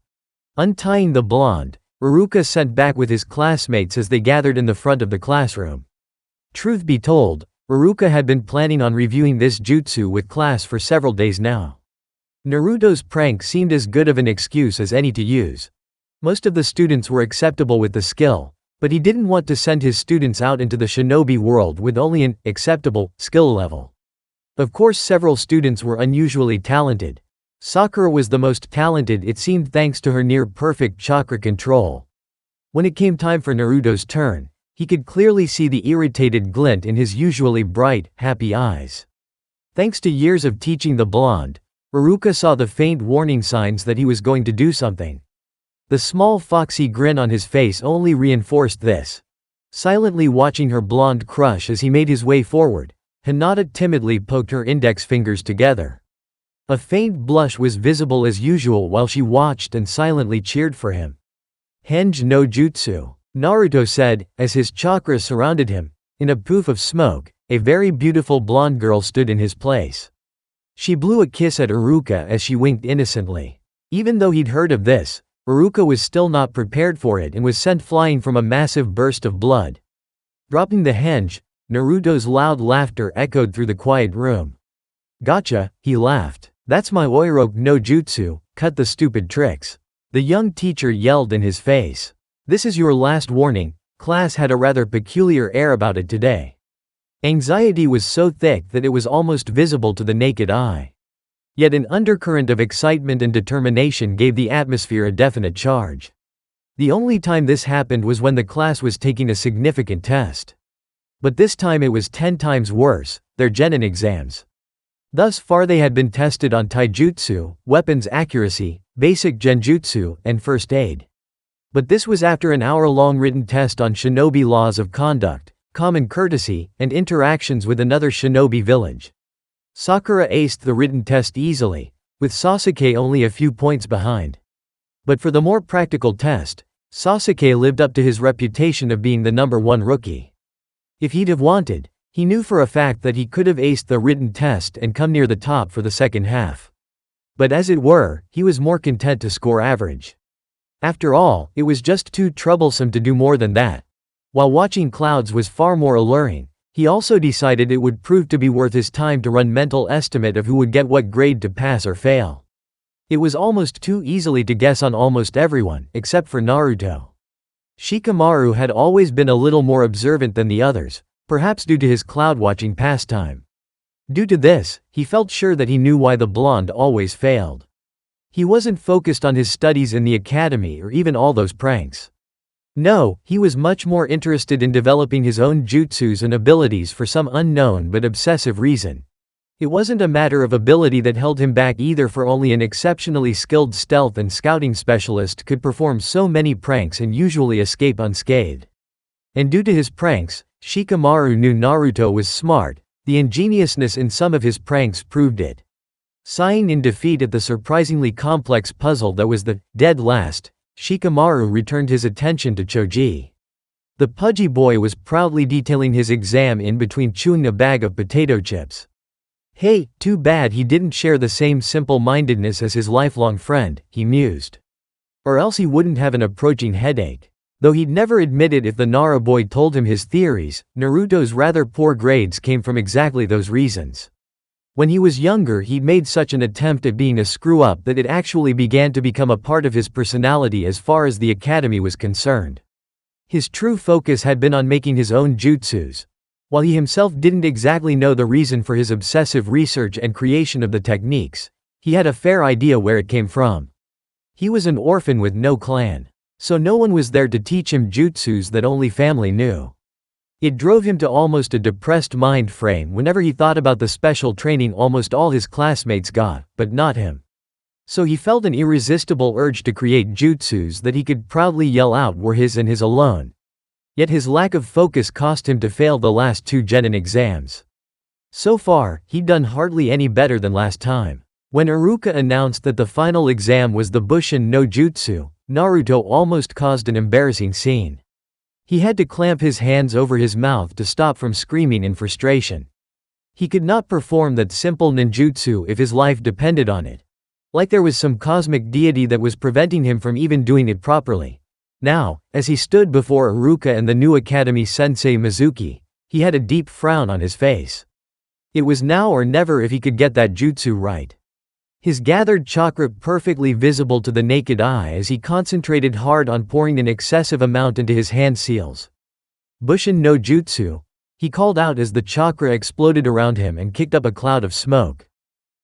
Untying the blonde, Iruka sent back with his classmates as they gathered in the front of the classroom. Truth be told, Iruka had been planning on reviewing this jutsu with class for several days now. Naruto's prank seemed as good of an excuse as any to use. Most of the students were acceptable with the skill, but he didn't want to send his students out into the shinobi world with only an acceptable skill level. Of course, several students were unusually talented. Sakura was the most talented, it seemed, thanks to her near-perfect chakra control. When it came time for Naruto's turn, he could clearly see the irritated glint in his usually bright, happy eyes. Thanks to years of teaching the blonde, Iruka saw the faint warning signs that he was going to do something. The small foxy grin on his face only reinforced this. Silently watching her blonde crush as he made his way forward, Hinata timidly poked her index fingers together. A faint blush was visible as usual while she watched and silently cheered for him. Henge no Jutsu, Naruto said, as his chakra surrounded him. In a poof of smoke, a very beautiful blonde girl stood in his place. She blew a kiss at Iruka as she winked innocently. Even though he'd heard of this, Iruka was still not prepared for it and was sent flying from a massive burst of blood. Dropping the henge, Naruto's loud laughter echoed through the quiet room. Gotcha, he laughed. That's my Oiroke no Jutsu, cut the stupid tricks. The young teacher yelled in his face. This is your last warning. Class had a rather peculiar air about it today. Anxiety was so thick that it was almost visible to the naked eye. Yet an undercurrent of excitement and determination gave the atmosphere a definite charge. The only time this happened was when the class was taking a significant test. But this time it was 10 times worse, their genin exams. Thus far they had been tested on taijutsu, weapons accuracy, basic genjutsu, and first aid. But this was after an hour-long written test on shinobi laws of conduct, common courtesy, and interactions with another shinobi village. Sakura aced the written test easily, with Sasuke only a few points behind. But for the more practical test, Sasuke lived up to his reputation of being the #1 rookie. If he'd have wanted, he knew for a fact that he could have aced the written test and come near the top for the second half. But as it were, he was more content to score average. After all, it was just too troublesome to do more than that. While watching clouds was far more alluring, he also decided it would prove to be worth his time to run mental estimate of who would get what grade to pass or fail. It was almost too easily to guess on almost everyone, except for Naruto. Shikamaru had always been a little more observant than the others, perhaps due to his cloud-watching pastime. Due to this, he felt sure that he knew why the blonde always failed. He wasn't focused on his studies in the academy or even all those pranks. No, he was much more interested in developing his own jutsus and abilities for some unknown but obsessive reason. It wasn't a matter of ability that held him back either, for only an exceptionally skilled stealth and scouting specialist could perform so many pranks and usually escape unscathed. And due to his pranks, Shikamaru knew Naruto was smart. The ingeniousness in some of his pranks proved it. Sighing in defeat at the surprisingly complex puzzle that was the dead last, Shikamaru returned his attention to Choji. The pudgy boy was proudly detailing his exam in between chewing a bag of potato chips. Hey, too bad he didn't share the same simple-mindedness as his lifelong friend, he mused. Or else he wouldn't have an approaching headache. Though he'd never admit it if the Nara boy told him his theories, Naruto's rather poor grades came from exactly those reasons. When he was younger, he'd made such an attempt at being a screw-up that it actually began to become a part of his personality as far as the academy was concerned. His true focus had been on making his own jutsus. While he himself didn't exactly know the reason for his obsessive research and creation of the techniques, he had a fair idea where it came from. He was an orphan with no clan, so no one was there to teach him jutsus that only family knew. It drove him to almost a depressed mind frame whenever he thought about the special training almost all his classmates got, but not him. So he felt an irresistible urge to create jutsus that he could proudly yell out were his and his alone. Yet his lack of focus cost him to fail the last 2 genin exams. So far, he'd done hardly any better than last time. When Iruka announced that the final exam was the Bushin no Jutsu, Naruto almost caused an embarrassing scene. He had to clamp his hands over his mouth to stop from screaming in frustration. He could not perform that simple ninjutsu if his life depended on it. Like there was some cosmic deity that was preventing him from even doing it properly. Now, as he stood before Iruka and the new academy sensei Mizuki, he had a deep frown on his face. It was now or never if he could get that jutsu right. His gathered chakra perfectly visible to the naked eye as he concentrated hard on pouring an excessive amount into his hand seals. Bushin no jutsu, he called out as the chakra exploded around him and kicked up a cloud of smoke.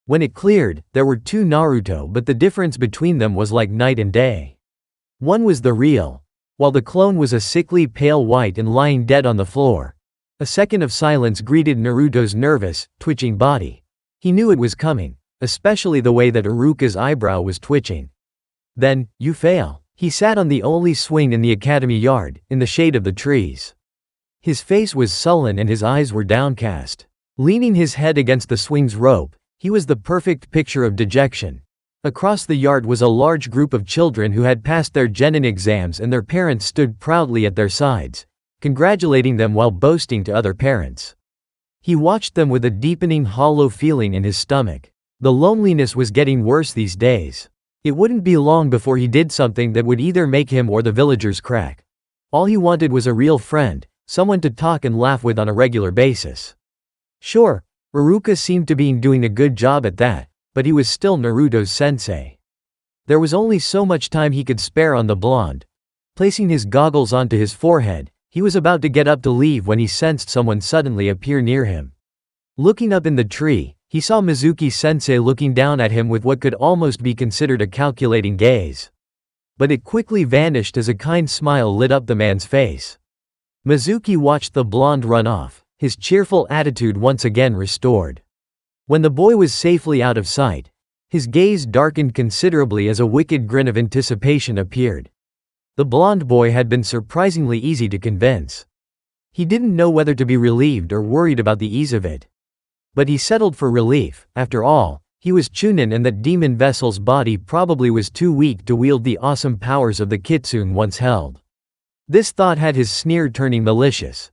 When it cleared, there were two Naruto, but the difference between them was like night and day. One was the real, while the clone was a sickly pale white and lying dead on the floor. A second of silence greeted Naruto's nervous, twitching body. He knew it was coming, especially the way that Iruka's eyebrow was twitching. Then, you fail. He sat on the only swing in the academy yard, in the shade of the trees. His face was sullen and his eyes were downcast. Leaning his head against the swing's rope, he was the perfect picture of dejection. Across the yard was a large group of children who had passed their genin exams, and their parents stood proudly at their sides, congratulating them while boasting to other parents. He watched them with a deepening hollow feeling in his stomach. The loneliness was getting worse these days. It wouldn't be long before he did something that would either make him or the villagers crack. All he wanted was a real friend, someone to talk and laugh with on a regular basis. Sure, Iruka seemed to be doing a good job at that, but he was still Naruto's sensei. There was only so much time he could spare on the blonde. Placing his goggles onto his forehead, he was about to get up to leave when he sensed someone suddenly appear near him. Looking up in the tree, he saw Mizuki-sensei looking down at him with what could almost be considered a calculating gaze. But it quickly vanished as a kind smile lit up the man's face. Mizuki watched the blonde run off, his cheerful attitude once again restored. When the boy was safely out of sight, his gaze darkened considerably as a wicked grin of anticipation appeared. The blonde boy had been surprisingly easy to convince. He didn't know whether to be relieved or worried about the ease of it. But he settled for relief. After all, he was Chunin, and that demon vessel's body probably was too weak to wield the awesome powers of the kitsune once held. This thought had his sneer turning malicious.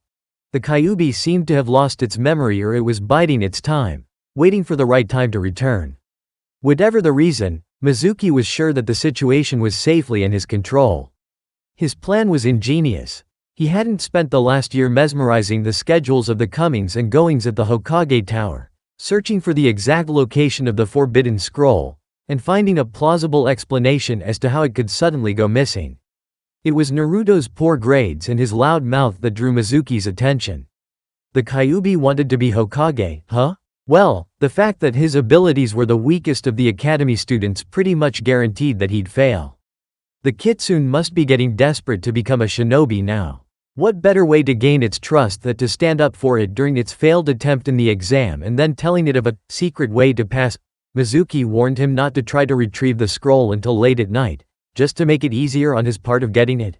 The Kyuubi seemed to have lost its memory, or it was biding its time, waiting for the right time to return. Whatever the reason, Mizuki was sure that the situation was safely in his control. His plan was ingenious. He hadn't spent the last year mesmerizing the schedules of the comings and goings at the Hokage Tower, searching for the exact location of the Forbidden Scroll, and finding a plausible explanation as to how it could suddenly go missing. It was Naruto's poor grades and his loud mouth that drew Mizuki's attention. The Kyuubi wanted to be Hokage, huh? Well, the fact that his abilities were the weakest of the academy students pretty much guaranteed that he'd fail. The kitsune must be getting desperate to become a shinobi now. What better way to gain its trust than to stand up for it during its failed attempt in the exam and then telling it of a secret way to pass? Mizuki warned him not to try to retrieve the scroll until late at night, just to make it easier on his part of getting it.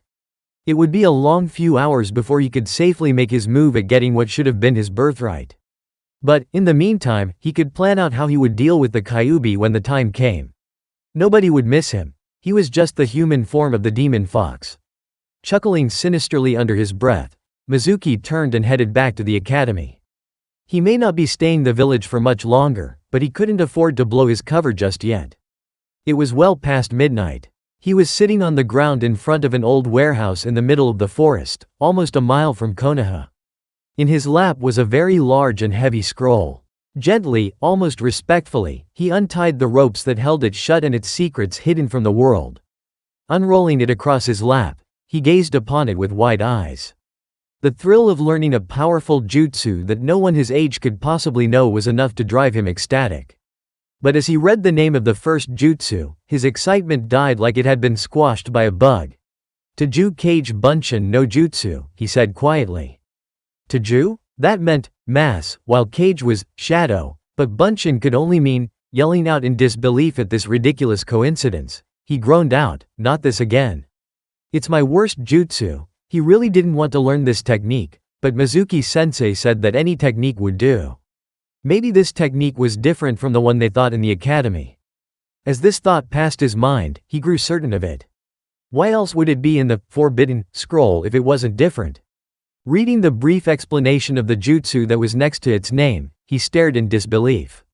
It would be a long few hours before he could safely make his move at getting what should have been his birthright. But, in the meantime, he could plan out how he would deal with the Kyuubi when the time came. Nobody would miss him. He was just the human form of the demon fox. Chuckling sinisterly under his breath, Mizuki turned and headed back to the academy. He may not be staying in the village for much longer, but he couldn't afford to blow his cover just yet. It was well past midnight. He was sitting on the ground in front of an old warehouse in the middle of the forest, almost a mile from Konoha. In his lap was a very large and heavy scroll. Gently, almost respectfully, he untied the ropes that held it shut and its secrets hidden from the world. Unrolling it across his lap, he gazed upon it with wide eyes. The thrill of learning a powerful jutsu that no one his age could possibly know was enough to drive him ecstatic. But as he read the name of the first jutsu, his excitement died like it had been squashed by a bug. Taju Kage Bunshin no Jutsu, he said quietly. Taju? That meant mass, while Kage was shadow, but Bunshin could only mean yelling out in disbelief at this ridiculous coincidence. He groaned out, "Not this again. It's my worst jutsu." He really didn't want to learn this technique, but Mizuki-sensei said that any technique would do. Maybe this technique was different from the one they thought in the academy. As this thought passed his mind, he grew certain of it. Why else would it be in the Forbidden Scroll if it wasn't different? Reading the brief explanation of the jutsu that was next to its name, he stared in disbelief.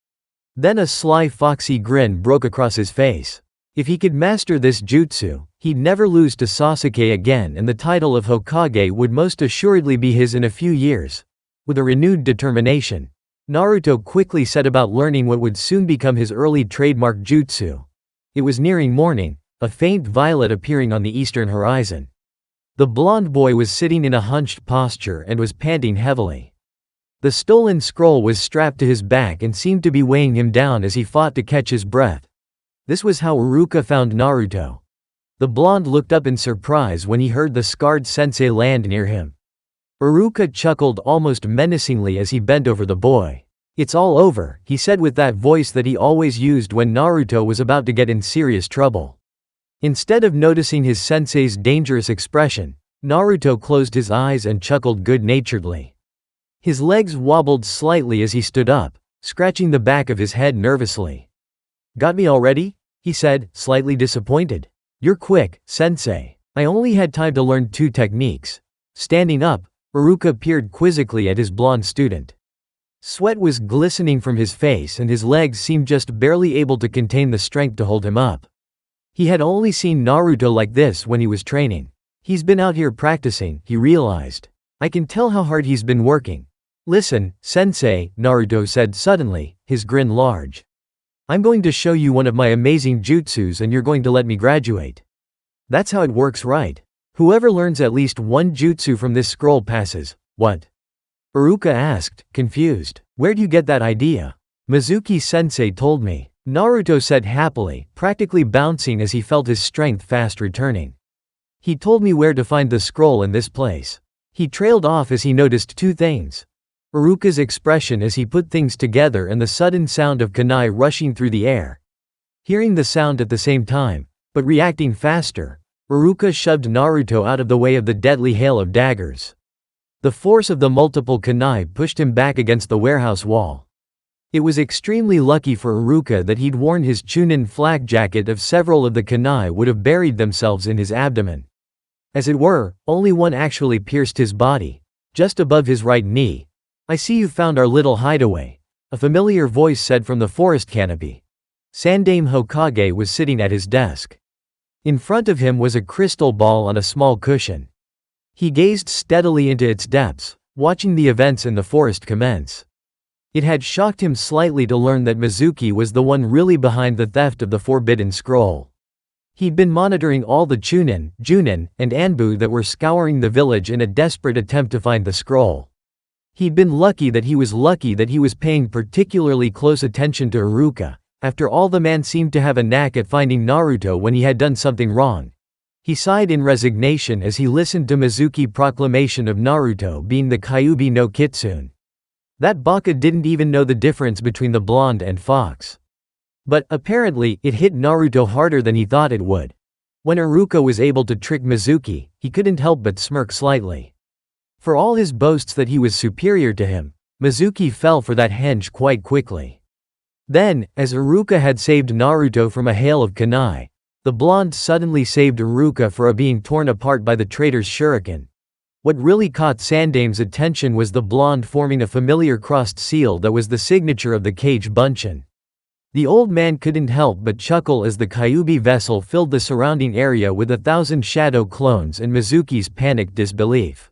Then a sly foxy grin broke across his face. If he could master this jutsu, he'd never lose to Sasuke again and the title of Hokage would most assuredly be his in a few years. With a renewed determination, Naruto quickly set about learning what would soon become his early trademark jutsu. It was nearing morning, a faint violet appearing on the eastern horizon. The blonde boy was sitting in a hunched posture and was panting heavily. The stolen scroll was strapped to his back and seemed to be weighing him down as he fought to catch his breath. This was how Iruka found Naruto. The blonde looked up in surprise when he heard the scarred sensei land near him. Iruka chuckled almost menacingly as he bent over the boy. "It's all over," he said with that voice that he always used when Naruto was about to get in serious trouble. Instead of noticing his sensei's dangerous expression, Naruto closed his eyes and chuckled good-naturedly. His legs wobbled slightly as he stood up, scratching the back of his head nervously. "Got me already?" he said, slightly disappointed. "You're quick, sensei. I only had time to learn 2 techniques." Standing up, Iruka peered quizzically at his blonde student. Sweat was glistening from his face and his legs seemed just barely able to contain the strength to hold him up. He had only seen Naruto like this when he was training. "He's been out here practicing," he realized. "I can tell how hard he's been working." "Listen, sensei," Naruto said suddenly, his grin large. "I'm going to show you one of my amazing jutsus and you're going to let me graduate. That's how it works, right? Whoever learns at least 1 jutsu from this scroll passes." "What?" Iruka asked, confused. "Where'd you get that idea?" "Mizuki-sensei told me," Naruto said happily, practically bouncing as he felt his strength fast returning. "He told me where to find the scroll in this place." He trailed off as he noticed 2 things. Iruka's expression as he put things together and the sudden sound of kunai rushing through the air. Hearing the sound at the same time, but reacting faster, Iruka shoved Naruto out of the way of the deadly hail of daggers. The force of the multiple kunai pushed him back against the warehouse wall. It was extremely lucky for Iruka that he'd worn his Chunin flak jacket, as several of the kunai would have buried themselves in his abdomen. As it were, only one actually pierced his body, just above his right knee. "I see you found our little hideaway," a familiar voice said from the forest canopy. Sandaime Hokage was sitting at his desk. In front of him was a crystal ball on a small cushion. He gazed steadily into its depths, watching the events in the forest commence. It had shocked him slightly to learn that Mizuki was the one really behind the theft of the Forbidden Scroll. He'd been monitoring all the Chunin, Junin, and Anbu that were scouring the village in a desperate attempt to find the scroll. He'd been lucky that he was paying particularly close attention to Iruka. After all, the man seemed to have a knack at finding Naruto when he had done something wrong. He sighed in resignation as he listened to Mizuki's proclamation of Naruto being the Kyuubi no Kitsune. That baka didn't even know the difference between the blonde and fox. But, apparently, it hit Naruto harder than he thought it would. When Iruka was able to trick Mizuki, he couldn't help but smirk slightly. For all his boasts that he was superior to him, Mizuki fell for that hench quite quickly. Then, as Iruka had saved Naruto from a hail of kunai, the blonde suddenly saved Iruka from being torn apart by the traitor's shuriken. What really caught Sandaime's attention was the blonde forming a familiar crossed seal that was the signature of the Kage Bunshin. The old man couldn't help but chuckle as the Kyuubi vessel filled the surrounding area with 1,000 shadow clones and Mizuki's panicked disbelief.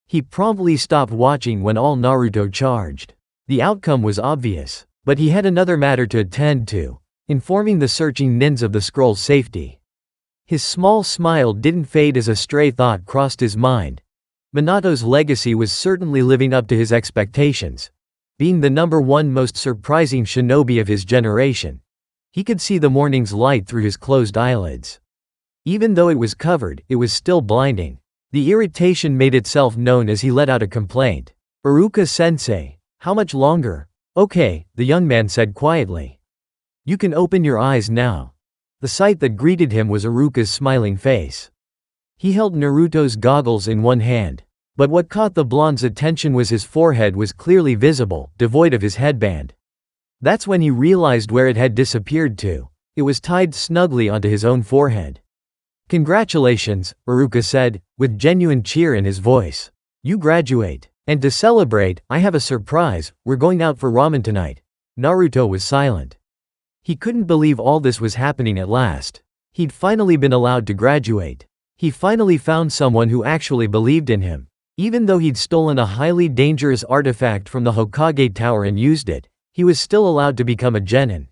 He promptly stopped watching when all Naruto charged. The outcome was obvious, but he had another matter to attend to: informing the searching nins of the scroll's safety. His small smile didn't fade as a stray thought crossed his mind. Minato's legacy was certainly living up to his expectations, being the #1 most surprising shinobi of his generation. He could see the morning's light through his closed eyelids. Even though it was covered, it was still blinding. The irritation made itself known as he let out a complaint. "Iruka-sensei, how much longer?" "Okay," the young man said quietly. "You can open your eyes now." The sight that greeted him was Iruka's smiling face. He held Naruto's goggles in one hand, but what caught the blonde's attention was his forehead was clearly visible, devoid of his headband. That's when he realized where it had disappeared to. It was tied snugly onto his own forehead. "Congratulations," Iruka said, with genuine cheer in his voice. "You graduate. And to celebrate, I have a surprise, we're going out for ramen tonight." Naruto was silent. He couldn't believe all this was happening at last. He'd finally been allowed to graduate. He finally found someone who actually believed in him. Even though he'd stolen a highly dangerous artifact from the Hokage Tower and used it, he was still allowed to become a genin.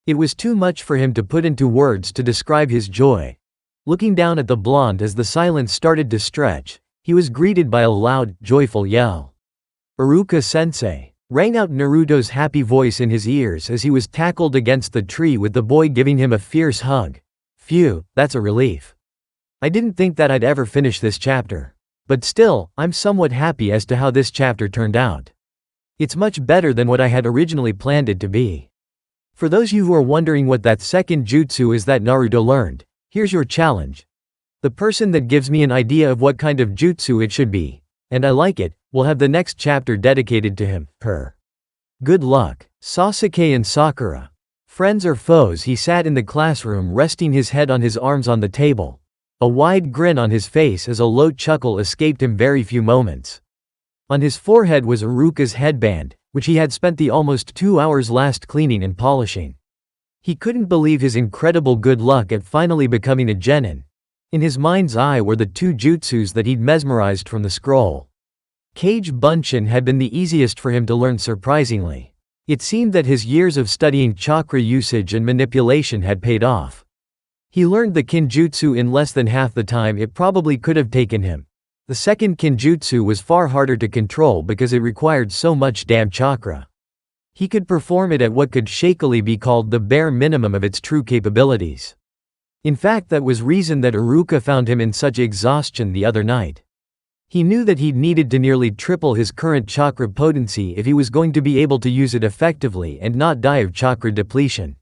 It was too much for him to put into words to describe his joy. Looking down at the blonde as the silence started to stretch, he was greeted by a loud, joyful yell. "Iruka-sensei!" rang out Naruto's happy voice in his ears as he was tackled against the tree with the boy giving him a fierce hug. Phew, that's a relief. I didn't think that I'd ever finish this chapter. But still, I'm somewhat happy as to how this chapter turned out. It's much better than what I had originally planned it to be. For those of you who are wondering what that second jutsu is that Naruto learned, here's your challenge. The person that gives me an idea of what kind of jutsu it should be, and I like it, will have the next chapter dedicated to him, her. Good luck. Sasuke and Sakura. Friends or foes? He sat in the classroom resting his head on his arms on the table. A wide grin on his face as a low chuckle escaped him very few moments. On his forehead was Iruka's headband, which he had spent the almost 2 hours last cleaning and polishing. He couldn't believe his incredible good luck at finally becoming a genin. In his mind's eye were the 2 jutsus that he'd mesmerized from the scroll. Kage Bunshin had been the easiest for him to learn surprisingly. It seemed that his years of studying chakra usage and manipulation had paid off. He learned the kinjutsu in less than half the time it probably could have taken him. The second kinjutsu was far harder to control because it required so much damn chakra. He could perform it at what could shakily be called the bare minimum of its true capabilities. In fact, that was reason that Iruka found him in such exhaustion the other night. He knew that he'd needed to nearly triple his current chakra potency if he was going to be able to use it effectively and not die of chakra depletion.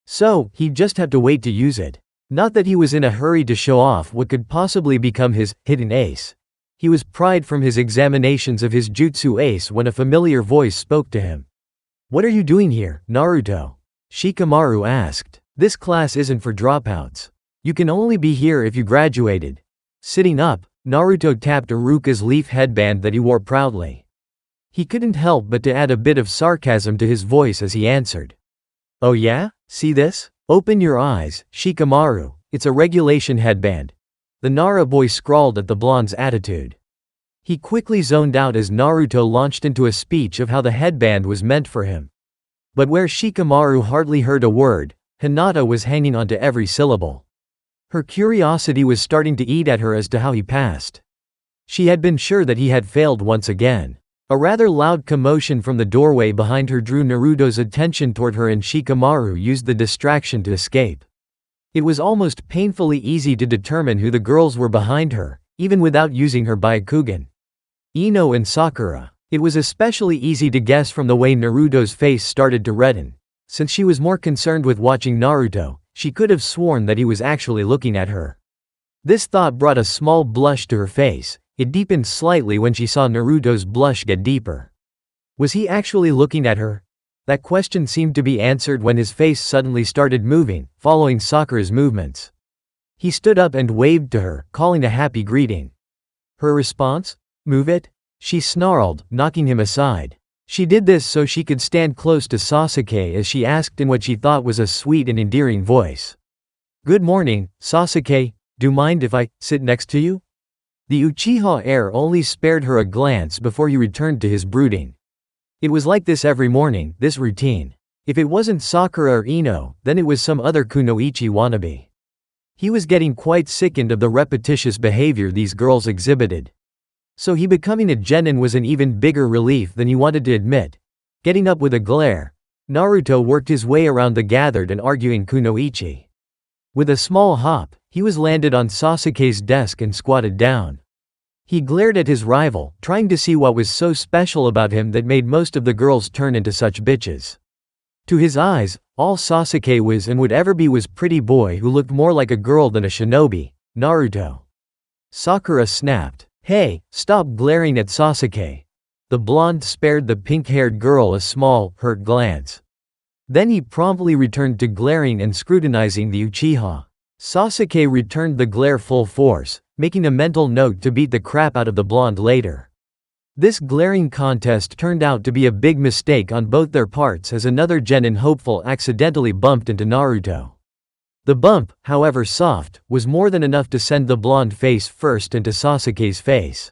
So, he'd just have to wait to use it. Not that he was in a hurry to show off what could possibly become his hidden ace. He was pried from his examinations of his jutsu ace when a familiar voice spoke to him. "What are you doing here, Naruto?" Shikamaru asked. "This class isn't for dropouts. You can only be here if you graduated." Sitting up, Naruto tapped Iruka's leaf headband that he wore proudly. He couldn't help but to add a bit of sarcasm to his voice as he answered. "Oh yeah? See this? Open your eyes, Shikamaru, it's a regulation headband." The Nara boy scrawled at the blonde's attitude. He quickly zoned out as Naruto launched into a speech of how the headband was meant for him. But where Shikamaru hardly heard a word, Hinata was hanging on to every syllable. Her curiosity was starting to eat at her as to how he passed. She had been sure that he had failed once again. A rather loud commotion from the doorway behind her drew Naruto's attention toward her and Shikamaru used the distraction to escape. It was almost painfully easy to determine who the girls were behind her, even without using her Byakugan. Ino and Sakura. It was especially easy to guess from the way Naruto's face started to redden. Since she was more concerned with watching Naruto, she could have sworn that he was actually looking at her. This thought brought a small blush to her face. It deepened slightly when she saw Naruto's blush get deeper. Was he actually looking at her? That question seemed to be answered when his face suddenly started moving, following Sakura's movements. He stood up and waved to her, calling a happy greeting. Her response? "Move it?" she snarled, knocking him aside. She did this so she could stand close to Sasuke as she asked in what she thought was a sweet and endearing voice. "Good morning, Sasuke, do you mind if I sit next to you?" The Uchiha heir only spared her a glance before he returned to his brooding. It was like this every morning, this routine. If it wasn't Sakura or Ino, then it was some other kunoichi wannabe. He was getting quite sickened of the repetitious behavior these girls exhibited. So he becoming a genin was an even bigger relief than he wanted to admit. Getting up with a glare, Naruto worked his way around the gathered and arguing kunoichi. With a small hop, he was landed on Sasuke's desk and squatted down. He glared at his rival, trying to see what was so special about him that made most of the girls turn into such bitches. To his eyes, all Sasuke was and would ever be was pretty boy who looked more like a girl than a shinobi, Naruto. Sakura snapped. "Hey, stop glaring at Sasuke." The blonde spared the pink-haired girl a small, hurt glance. Then he promptly returned to glaring and scrutinizing the Uchiha. Sasuke returned the glare full force, making a mental note to beat the crap out of the blonde later. This glaring contest turned out to be a big mistake on both their parts as another genin hopeful accidentally bumped into Naruto. The bump, however soft, was more than enough to send the blonde face first into Sasuke's face.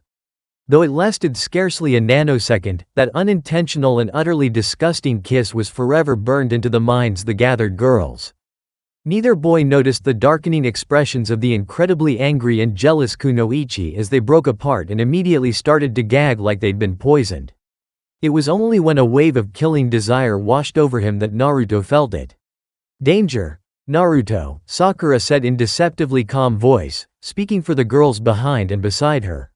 Though it lasted scarcely a nanosecond, that unintentional and utterly disgusting kiss was forever burned into the minds of the gathered girls. Neither boy noticed the darkening expressions of the incredibly angry and jealous Kunoichi as they broke apart and immediately started to gag like they'd been poisoned. It was only when a wave of killing desire washed over him that Naruto felt it. "Danger, Naruto," Sakura said in deceptively calm voice, speaking for the girls behind and beside her.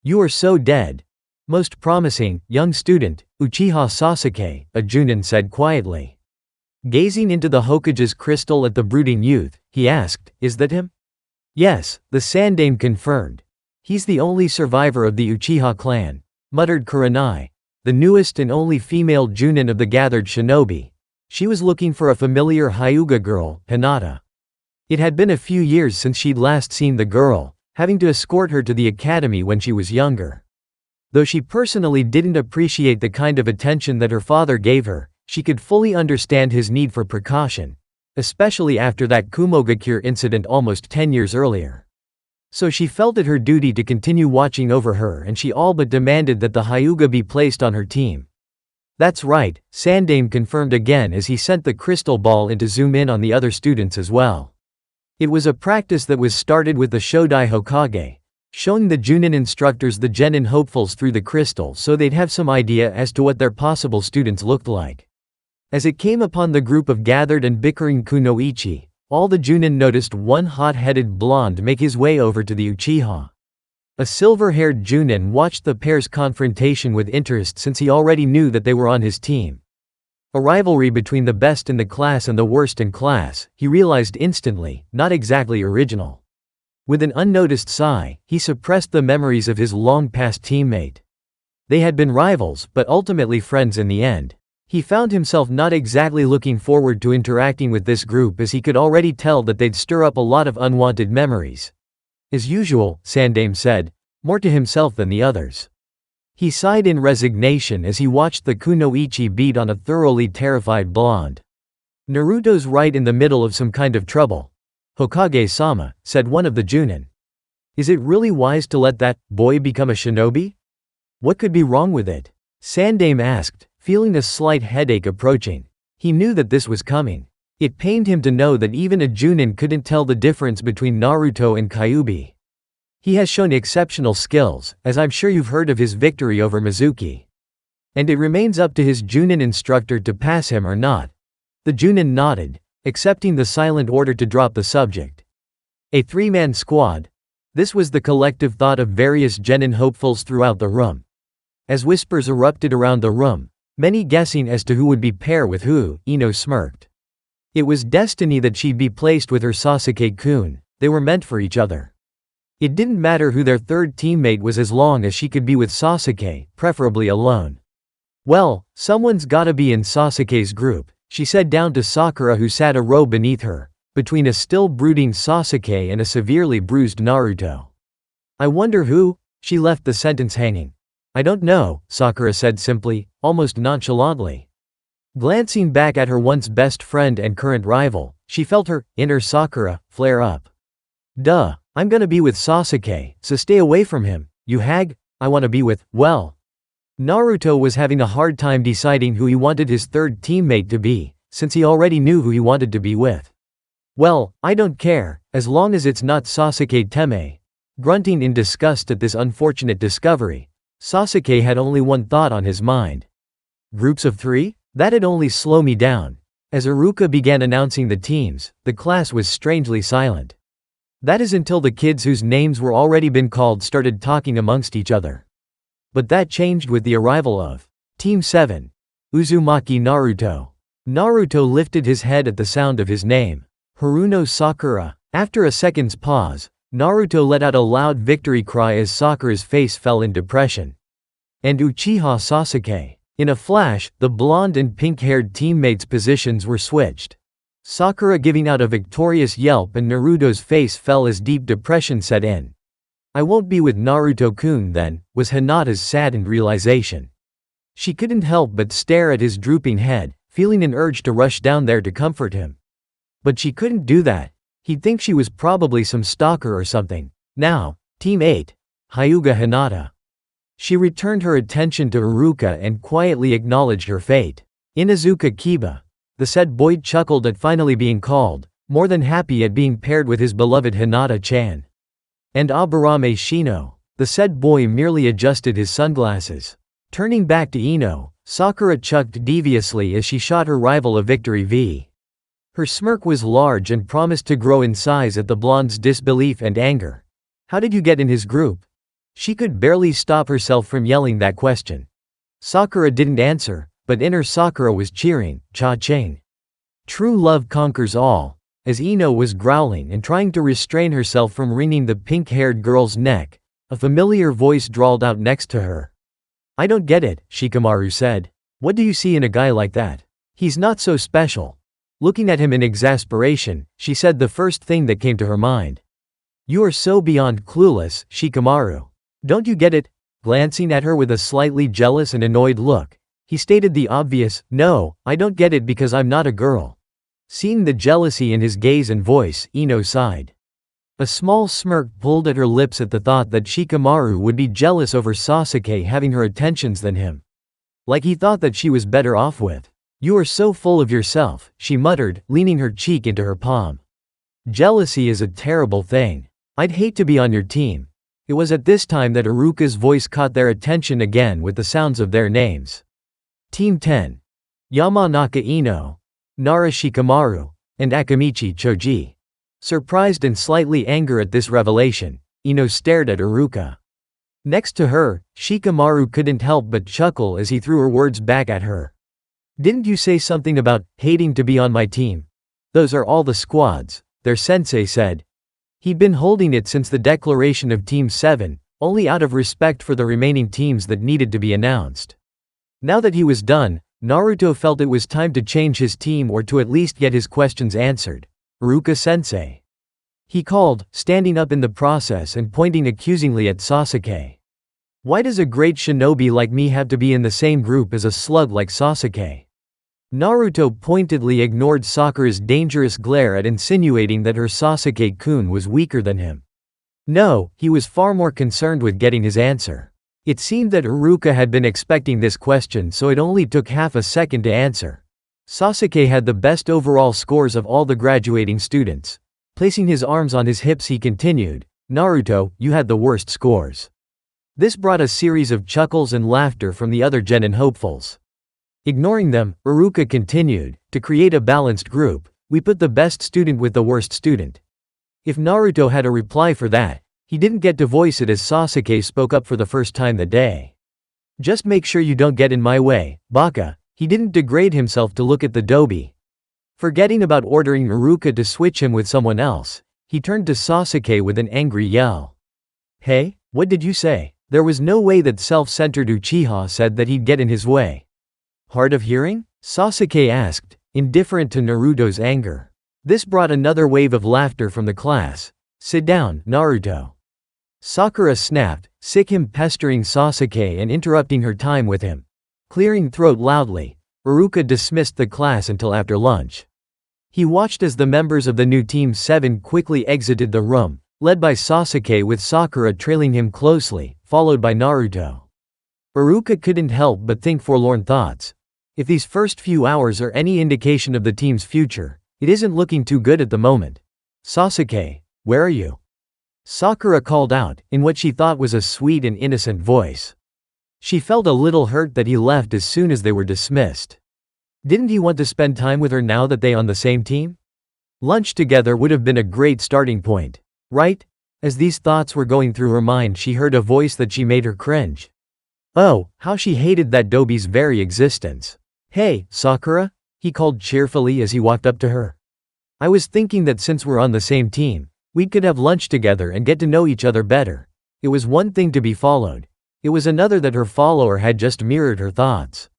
"You are so dead. Most promising, young student, Uchiha Sasuke," a Junin said quietly. Gazing into the Hokage's crystal at the brooding youth, he asked, "Is that him?" "Yes," the Sandame confirmed. "He's the only survivor of the Uchiha clan," muttered Kurenai, the newest and only female Junin of the gathered shinobi. She was looking for a familiar Hyuga girl, Hinata. It had been a few years since she'd last seen the girl, having to escort her to the academy when she was younger. Though she personally didn't appreciate the kind of attention that her father gave her, she could fully understand his need for precaution, especially after that Kumogakure incident almost 10 years earlier. So she felt it her duty to continue watching over her, and she all but demanded that the Hyuga be placed on her team. "That's right," Sandame confirmed again as he sent the crystal ball in to zoom in on the other students as well. It was a practice that was started with the Shodai Hokage, showing the Junin instructors the genin hopefuls through the crystal so they'd have some idea as to what their possible students looked like. As it came upon the group of gathered and bickering Kunoichi, all the Junin noticed one hot-headed blonde make his way over to the Uchiha. A silver-haired Junin watched the pair's confrontation with interest since he already knew that they were on his team. A rivalry between the best in the class and the worst in class, he realized instantly, not exactly original. With an unnoticed sigh, he suppressed the memories of his long-past teammate. They had been rivals, but ultimately friends in the end. He found himself not exactly looking forward to interacting with this group as he could already tell that they'd stir up a lot of unwanted memories. "As usual," Sandame said, more to himself than the others. He sighed in resignation as he watched the Kunoichi beat on a thoroughly terrified blonde. "Naruto's right in the middle of some kind of trouble. Hokage-sama," said one of the Junin. "Is it really wise to let that boy become a shinobi? What could be wrong with it?" Sandame asked, feeling a slight headache approaching. He knew that this was coming. It pained him to know that even a Junin couldn't tell the difference between Naruto and Kyuubi. "He has shown exceptional skills, as I'm sure you've heard of his victory over Mizuki. And it remains up to his Junin instructor to pass him or not." The Junin nodded, accepting the silent order to drop the subject. A three-man squad. This was the collective thought of various genin hopefuls throughout the room. As whispers erupted around the room, many guessing as to who would be pair with who, Ino smirked. It was destiny that she'd be placed with her Sasuke-kun. They were meant for each other. It didn't matter who their third teammate was as long as she could be with Sasuke, preferably alone. "Well, someone's gotta be in Sasuke's group," she said down to Sakura who sat a row beneath her, between a still brooding Sasuke and a severely bruised Naruto. "I wonder who?" She left the sentence hanging. "I don't know," Sakura said simply, almost nonchalantly. Glancing back at her once best friend and current rival, she felt her inner Sakura flare up. "Duh, I'm gonna be with Sasuke, so stay away from him, you hag. I wanna be with, well." Naruto was having a hard time deciding who he wanted his third teammate to be, since he already knew who he wanted to be with. "Well, I don't care, as long as it's not Sasuke Teme." Grunting in disgust at this unfortunate discovery, Sasuke had only one thought on his mind. Groups of 3? That'd only slow me down. As Iruka began announcing the teams, the class was strangely silent. That is until the kids whose names were already been called started talking amongst each other. But that changed with the arrival of Team 7. Uzumaki Naruto. Naruto lifted his head at the sound of his name. Haruno Sakura. After a second's pause, Naruto let out a loud victory cry as Sakura's face fell in depression. And Uchiha Sasuke. In a flash, the blonde and pink-haired teammates' positions were switched. Sakura giving out a victorious yelp and Naruto's face fell as deep depression set in. I won't be with Naruto-kun then, was Hinata's saddened realization. She couldn't help but stare at his drooping head, feeling an urge to rush down there to comfort him. But she couldn't do that. He'd think she was probably some stalker or something. Now, Team 8. Hyuga Hinata. She returned her attention to Iruka and quietly acknowledged her fate. Inuzuka Kiba. The said boy chuckled at finally being called, more than happy at being paired with his beloved Hinata-chan. And Aburame Shino. The said boy merely adjusted his sunglasses. Turning back to Ino, Sakura chucked deviously as she shot her rival a victory V. Her smirk was large and promised to grow in size at the blonde's disbelief and anger. How did you get in his group? She could barely stop herself from yelling that question. Sakura didn't answer, but inner Sakura was cheering, cha-ching. True love conquers all. As Ino was growling and trying to restrain herself from wringing the pink-haired girl's neck, a familiar voice drawled out next to her. I don't get it, Shikamaru said. What do you see in a guy like that? He's not so special. Looking at him in exasperation, she said the first thing that came to her mind. You are so beyond clueless, Shikamaru. Don't you get it? Glancing at her with a slightly jealous and annoyed look, he stated the obvious, no, I don't get it because I'm not a girl. Seeing the jealousy in his gaze and voice, Ino sighed. A small smirk pulled at her lips at the thought that Shikamaru would be jealous over Sasuke having her attentions than him. Like he thought that she was better off with. You are so full of yourself, she muttered, leaning her cheek into her palm. Jealousy is a terrible thing. I'd hate to be on your team. It was at this time that Iruka's voice caught their attention again with the sounds of their names. Team 10. Yamanaka Ino, Nara Shikamaru, and Akamichi Choji. Surprised and slightly angry at this revelation, Ino stared at Iruka. Next to her, Shikamaru couldn't help but chuckle as he threw her words back at her. Didn't you say something about hating to be on my team? Those are all the squads, their sensei said. He'd been holding it since the declaration of Team 7, only out of respect for the remaining teams that needed to be announced. Now that he was done, Naruto felt it was time to change his team or to at least get his questions answered. Iruka-sensei. He called, standing up in the process and pointing accusingly at Sasuke. Why does a great shinobi like me have to be in the same group as a slug like Sasuke? Naruto pointedly ignored Sakura's dangerous glare at insinuating that her Sasuke-kun was weaker than him. No, he was far more concerned with getting his answer. It seemed that Iruka had been expecting this question, so it only took half a second to answer. Sasuke had the best overall scores of all the graduating students. Placing his arms on his hips he continued, Naruto, you had the worst scores. This brought a series of chuckles and laughter from the other genin hopefuls. Ignoring them, Iruka continued, to create a balanced group, we put the best student with the worst student. If Naruto had a reply for that, he didn't get to voice it as Sasuke spoke up for the first time that day. Just make sure you don't get in my way, Baka. He didn't degrade himself to look at the dobi. Forgetting about ordering Iruka to switch him with someone else, he turned to Sasuke with an angry yell. Hey, what did you say? There was no way that self-centered Uchiha said that he'd get in his way. Hard of hearing? Sasuke asked, indifferent to Naruto's anger. This brought another wave of laughter from the class. Sit down, Naruto. Sakura snapped, sick him pestering Sasuke and interrupting her time with him. Clearing throat loudly, Iruka dismissed the class until after lunch. He watched as the members of the new Team 7 quickly exited the room, led by Sasuke with Sakura trailing him closely, followed by Naruto. Iruka couldn't help but think forlorn thoughts. If these first few hours are any indication of the team's future, it isn't looking too good at the moment. Sasuke, where are you? Sakura called out, in what she thought was a sweet and innocent voice. She felt a little hurt that he left as soon as they were dismissed. Didn't he want to spend time with her now that they on the same team? Lunch together would have been a great starting point, right? As these thoughts were going through her mind, she heard a voice that she made her cringe. Oh, how she hated that dobi's very existence. Hey, Sakura? He called cheerfully as he walked up to her. I was thinking that since we're on the same team, we could have lunch together and get to know each other better. It was one thing to be followed. It was another that her follower had just mirrored her thoughts.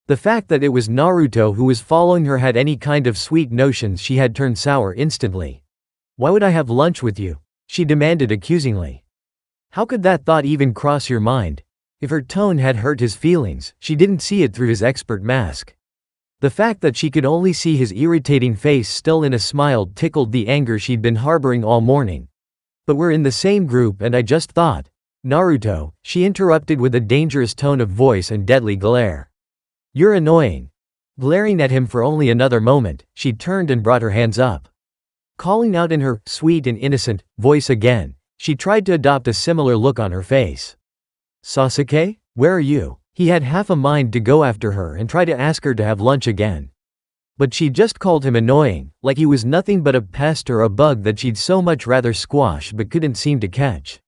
The fact that it was Naruto who was following her had any kind of sweet notions she had turned sour instantly. "Why would I have lunch with you?" she demanded accusingly. How could that thought even cross your mind? If her tone had hurt his feelings, she didn't see it through his expert mask. The fact that she could only see his irritating face still in a smile tickled the anger she'd been harboring all morning. "But we're in the same group and I just thought." "Naruto," she interrupted with a dangerous tone of voice and deadly glare. "You're annoying." Glaring at him for only another moment, she turned and brought her hands up. Calling out in her sweet and innocent voice again, she tried to adopt a similar look on her face. "Sasuke, where are you?" He had half a mind to go after her and try to ask her to have lunch again. But she just called him annoying, like he was nothing but a pest or a bug that she'd so much rather squash but couldn't seem to catch.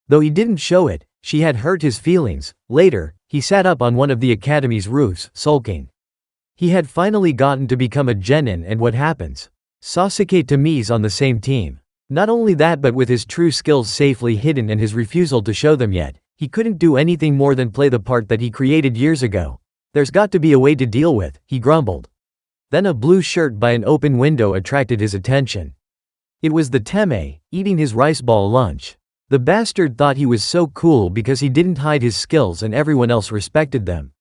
Though he didn't show it, she had hurt his feelings. Later, he sat up on one of the academy's roofs, sulking. He had finally gotten to become a genin, and what happens? Sasuke Tami's on the same team. Not only that, but with his true skills safely hidden and his refusal to show them yet, he couldn't do anything more than play the part that he created years ago. "There's got to be a way to deal with," he grumbled. Then a blue shirt by an open window attracted his attention. It was the Temme, eating his rice ball lunch. The bastard thought he was so cool because he didn't hide his skills and everyone else respected them.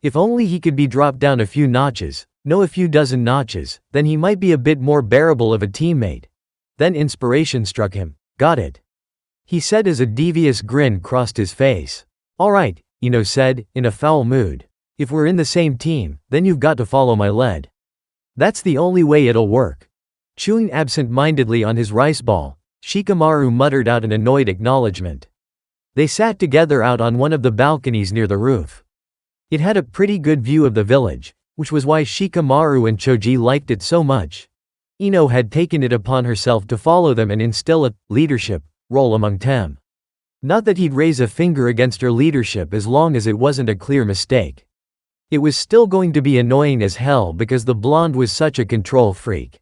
If only he could be dropped down a few notches, no, a few dozen notches, then he might be a bit more bearable of a teammate. Then inspiration struck him. "Got it," he said as a devious grin crossed his face. "All right," Ino said, in a foul mood. "If we're in the same team, then you've got to follow my lead. That's the only way it'll work." Chewing absent-mindedly on his rice ball, Shikamaru muttered out an annoyed acknowledgement. They sat together out on one of the balconies near the roof. It had a pretty good view of the village, which was why Shikamaru and Choji liked it so much. Ino had taken it upon herself to follow them and instill a leadership role among them. Not that he'd raise a finger against her leadership as long as it wasn't a clear mistake. It was still going to be annoying as hell because the blonde was such a control freak.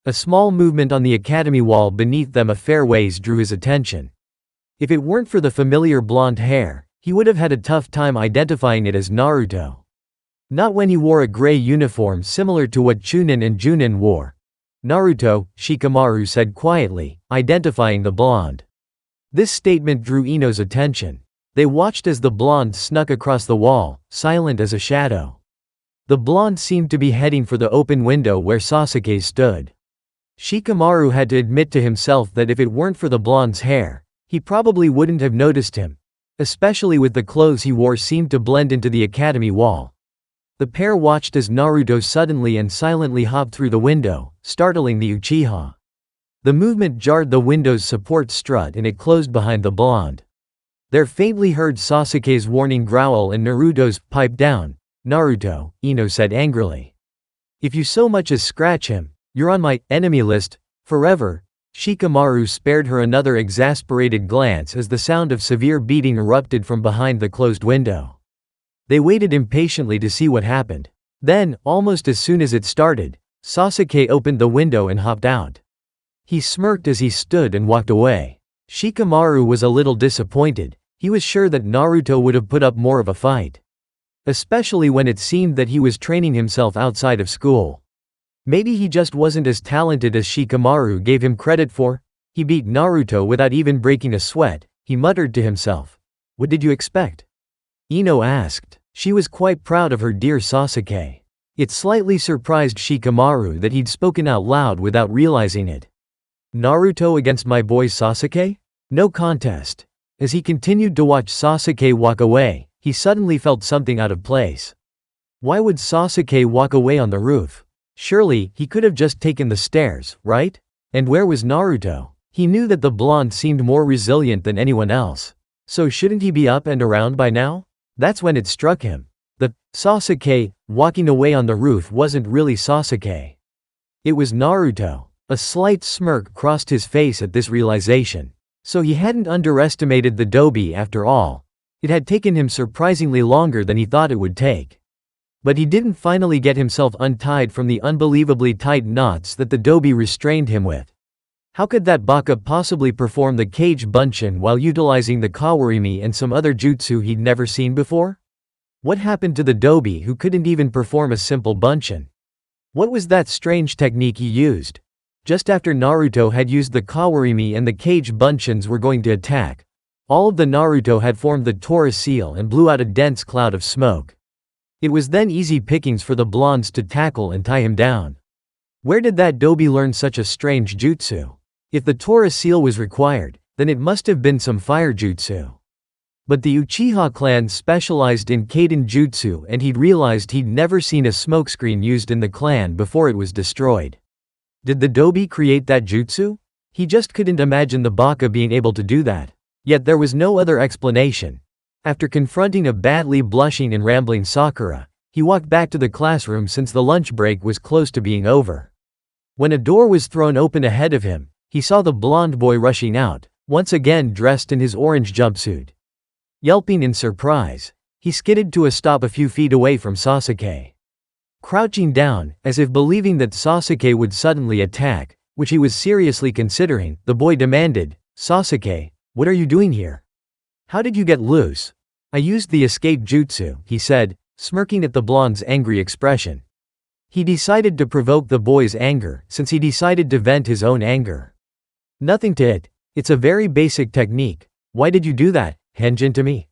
A small movement on the academy wall beneath them a fair ways drew his attention. If it weren't for the familiar blonde hair, he would have had a tough time identifying it as Naruto. Not when he wore a gray uniform similar to what Chunin and Junin wore. "Naruto," Shikamaru said quietly, identifying the blonde. This statement drew Ino's attention. They watched as the blonde snuck across the wall, silent as a shadow. The blonde seemed to be heading for the open window where Sasuke stood. Shikamaru had to admit to himself that if it weren't for the blonde's hair, he probably wouldn't have noticed him. Especially with the clothes he wore seemed to blend into the academy wall. The pair watched as Naruto suddenly and silently hopped through the window, startling the Uchiha. The movement jarred the window's support strut and it closed behind the blonde. There faintly heard Sasuke's warning growl and Naruto's "pipe down, Naruto," Ino said angrily. "If you so much as scratch him, you're on my enemy list forever." Shikamaru spared her another exasperated glance as the sound of severe beating erupted from behind the closed window. They waited impatiently to see what happened. Then, almost as soon as it started, Sasuke opened the window and hopped out. He smirked as he stood and walked away. Shikamaru was a little disappointed. He was sure that Naruto would have put up more of a fight. Especially when it seemed that he was training himself outside of school. Maybe he just wasn't as talented as Shikamaru gave him credit for. He beat Naruto without even breaking a sweat, he muttered to himself. "What did you expect?" Ino asked. She was quite proud of her dear Sasuke. It slightly surprised Shikamaru that he'd spoken out loud without realizing it. "Naruto against my boy Sasuke? No contest." As he continued to watch Sasuke walk away, he suddenly felt something out of place. Why would Sasuke walk away on the roof? Surely, he could have just taken the stairs, right? And where was Naruto? He knew that the blonde seemed more resilient than anyone else. So shouldn't he be up and around by now? That's when it struck him. The Sasuke walking away on the roof wasn't really Sasuke. It was Naruto. A slight smirk crossed his face at this realization. So he hadn't underestimated the Dobi after all. It had taken him surprisingly longer than he thought it would take. But he didn't finally get himself untied from the unbelievably tight knots that the Dobi restrained him with. How could that baka possibly perform the cage bunshin while utilizing the kawarimi and some other jutsu he'd never seen before? What happened to the Dobi who couldn't even perform a simple bunshin? What was that strange technique he used? Just after Naruto had used the Kawarimi and the cage bunshins were going to attack, all of the Naruto had formed the Taurus seal and blew out a dense cloud of smoke. It was then easy pickings for the blondes to tackle and tie him down. Where did that Dobi learn such a strange jutsu? If the Taurus seal was required, then it must have been some fire jutsu. But the Uchiha clan specialized in Kaiden jutsu and he'd realized he'd never seen a smokescreen used in the clan before it was destroyed. Did the Dobi create that jutsu? He just couldn't imagine the Baka being able to do that. Yet there was no other explanation. After confronting a badly blushing and rambling Sakura, he walked back to the classroom since the lunch break was close to being over. When a door was thrown open ahead of him, he saw the blonde boy rushing out, once again dressed in his orange jumpsuit. Yelping in surprise, he skidded to a stop a few feet away from Sasuke. Crouching down, as if believing that Sasuke would suddenly attack, which he was seriously considering, the boy demanded, "Sasuke, what are you doing here? How did you get loose?" "I used the escape jutsu," he said, smirking at the blonde's angry expression. He decided to provoke the boy's anger, since he decided to vent his own anger. "Nothing to it. It's a very basic technique. Why did you do that, Henjin to me?"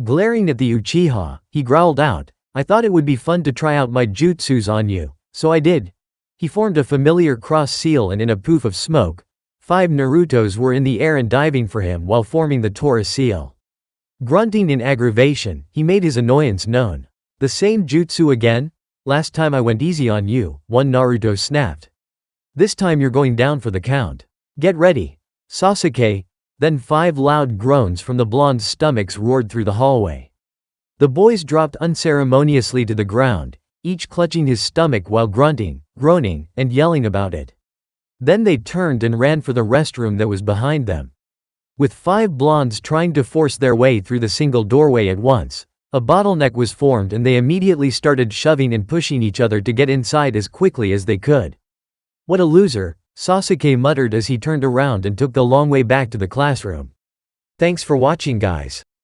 Glaring at the Uchiha, he growled out, "I thought it would be fun to try out my jutsus on you, so I did." He formed a familiar cross seal and in a poof of smoke, 5 Narutos were in the air and diving for him while forming the Taurus seal. Grunting in aggravation, he made his annoyance known. "The same jutsu again? Last time I went easy on you," one Naruto snapped. "This time you're going down for the count. Get ready, Sasuke." Then 5 loud groans from the blonde's stomachs roared through the hallway. The boys dropped unceremoniously to the ground, each clutching his stomach while grunting, groaning, and yelling about it. Then they turned and ran for the restroom that was behind them. With 5 blondes trying to force their way through the single doorway at once, a bottleneck was formed and they immediately started shoving and pushing each other to get inside as quickly as they could. "What a loser," Sasuke muttered as he turned around and took the long way back to the classroom. Thanks for watching, guys.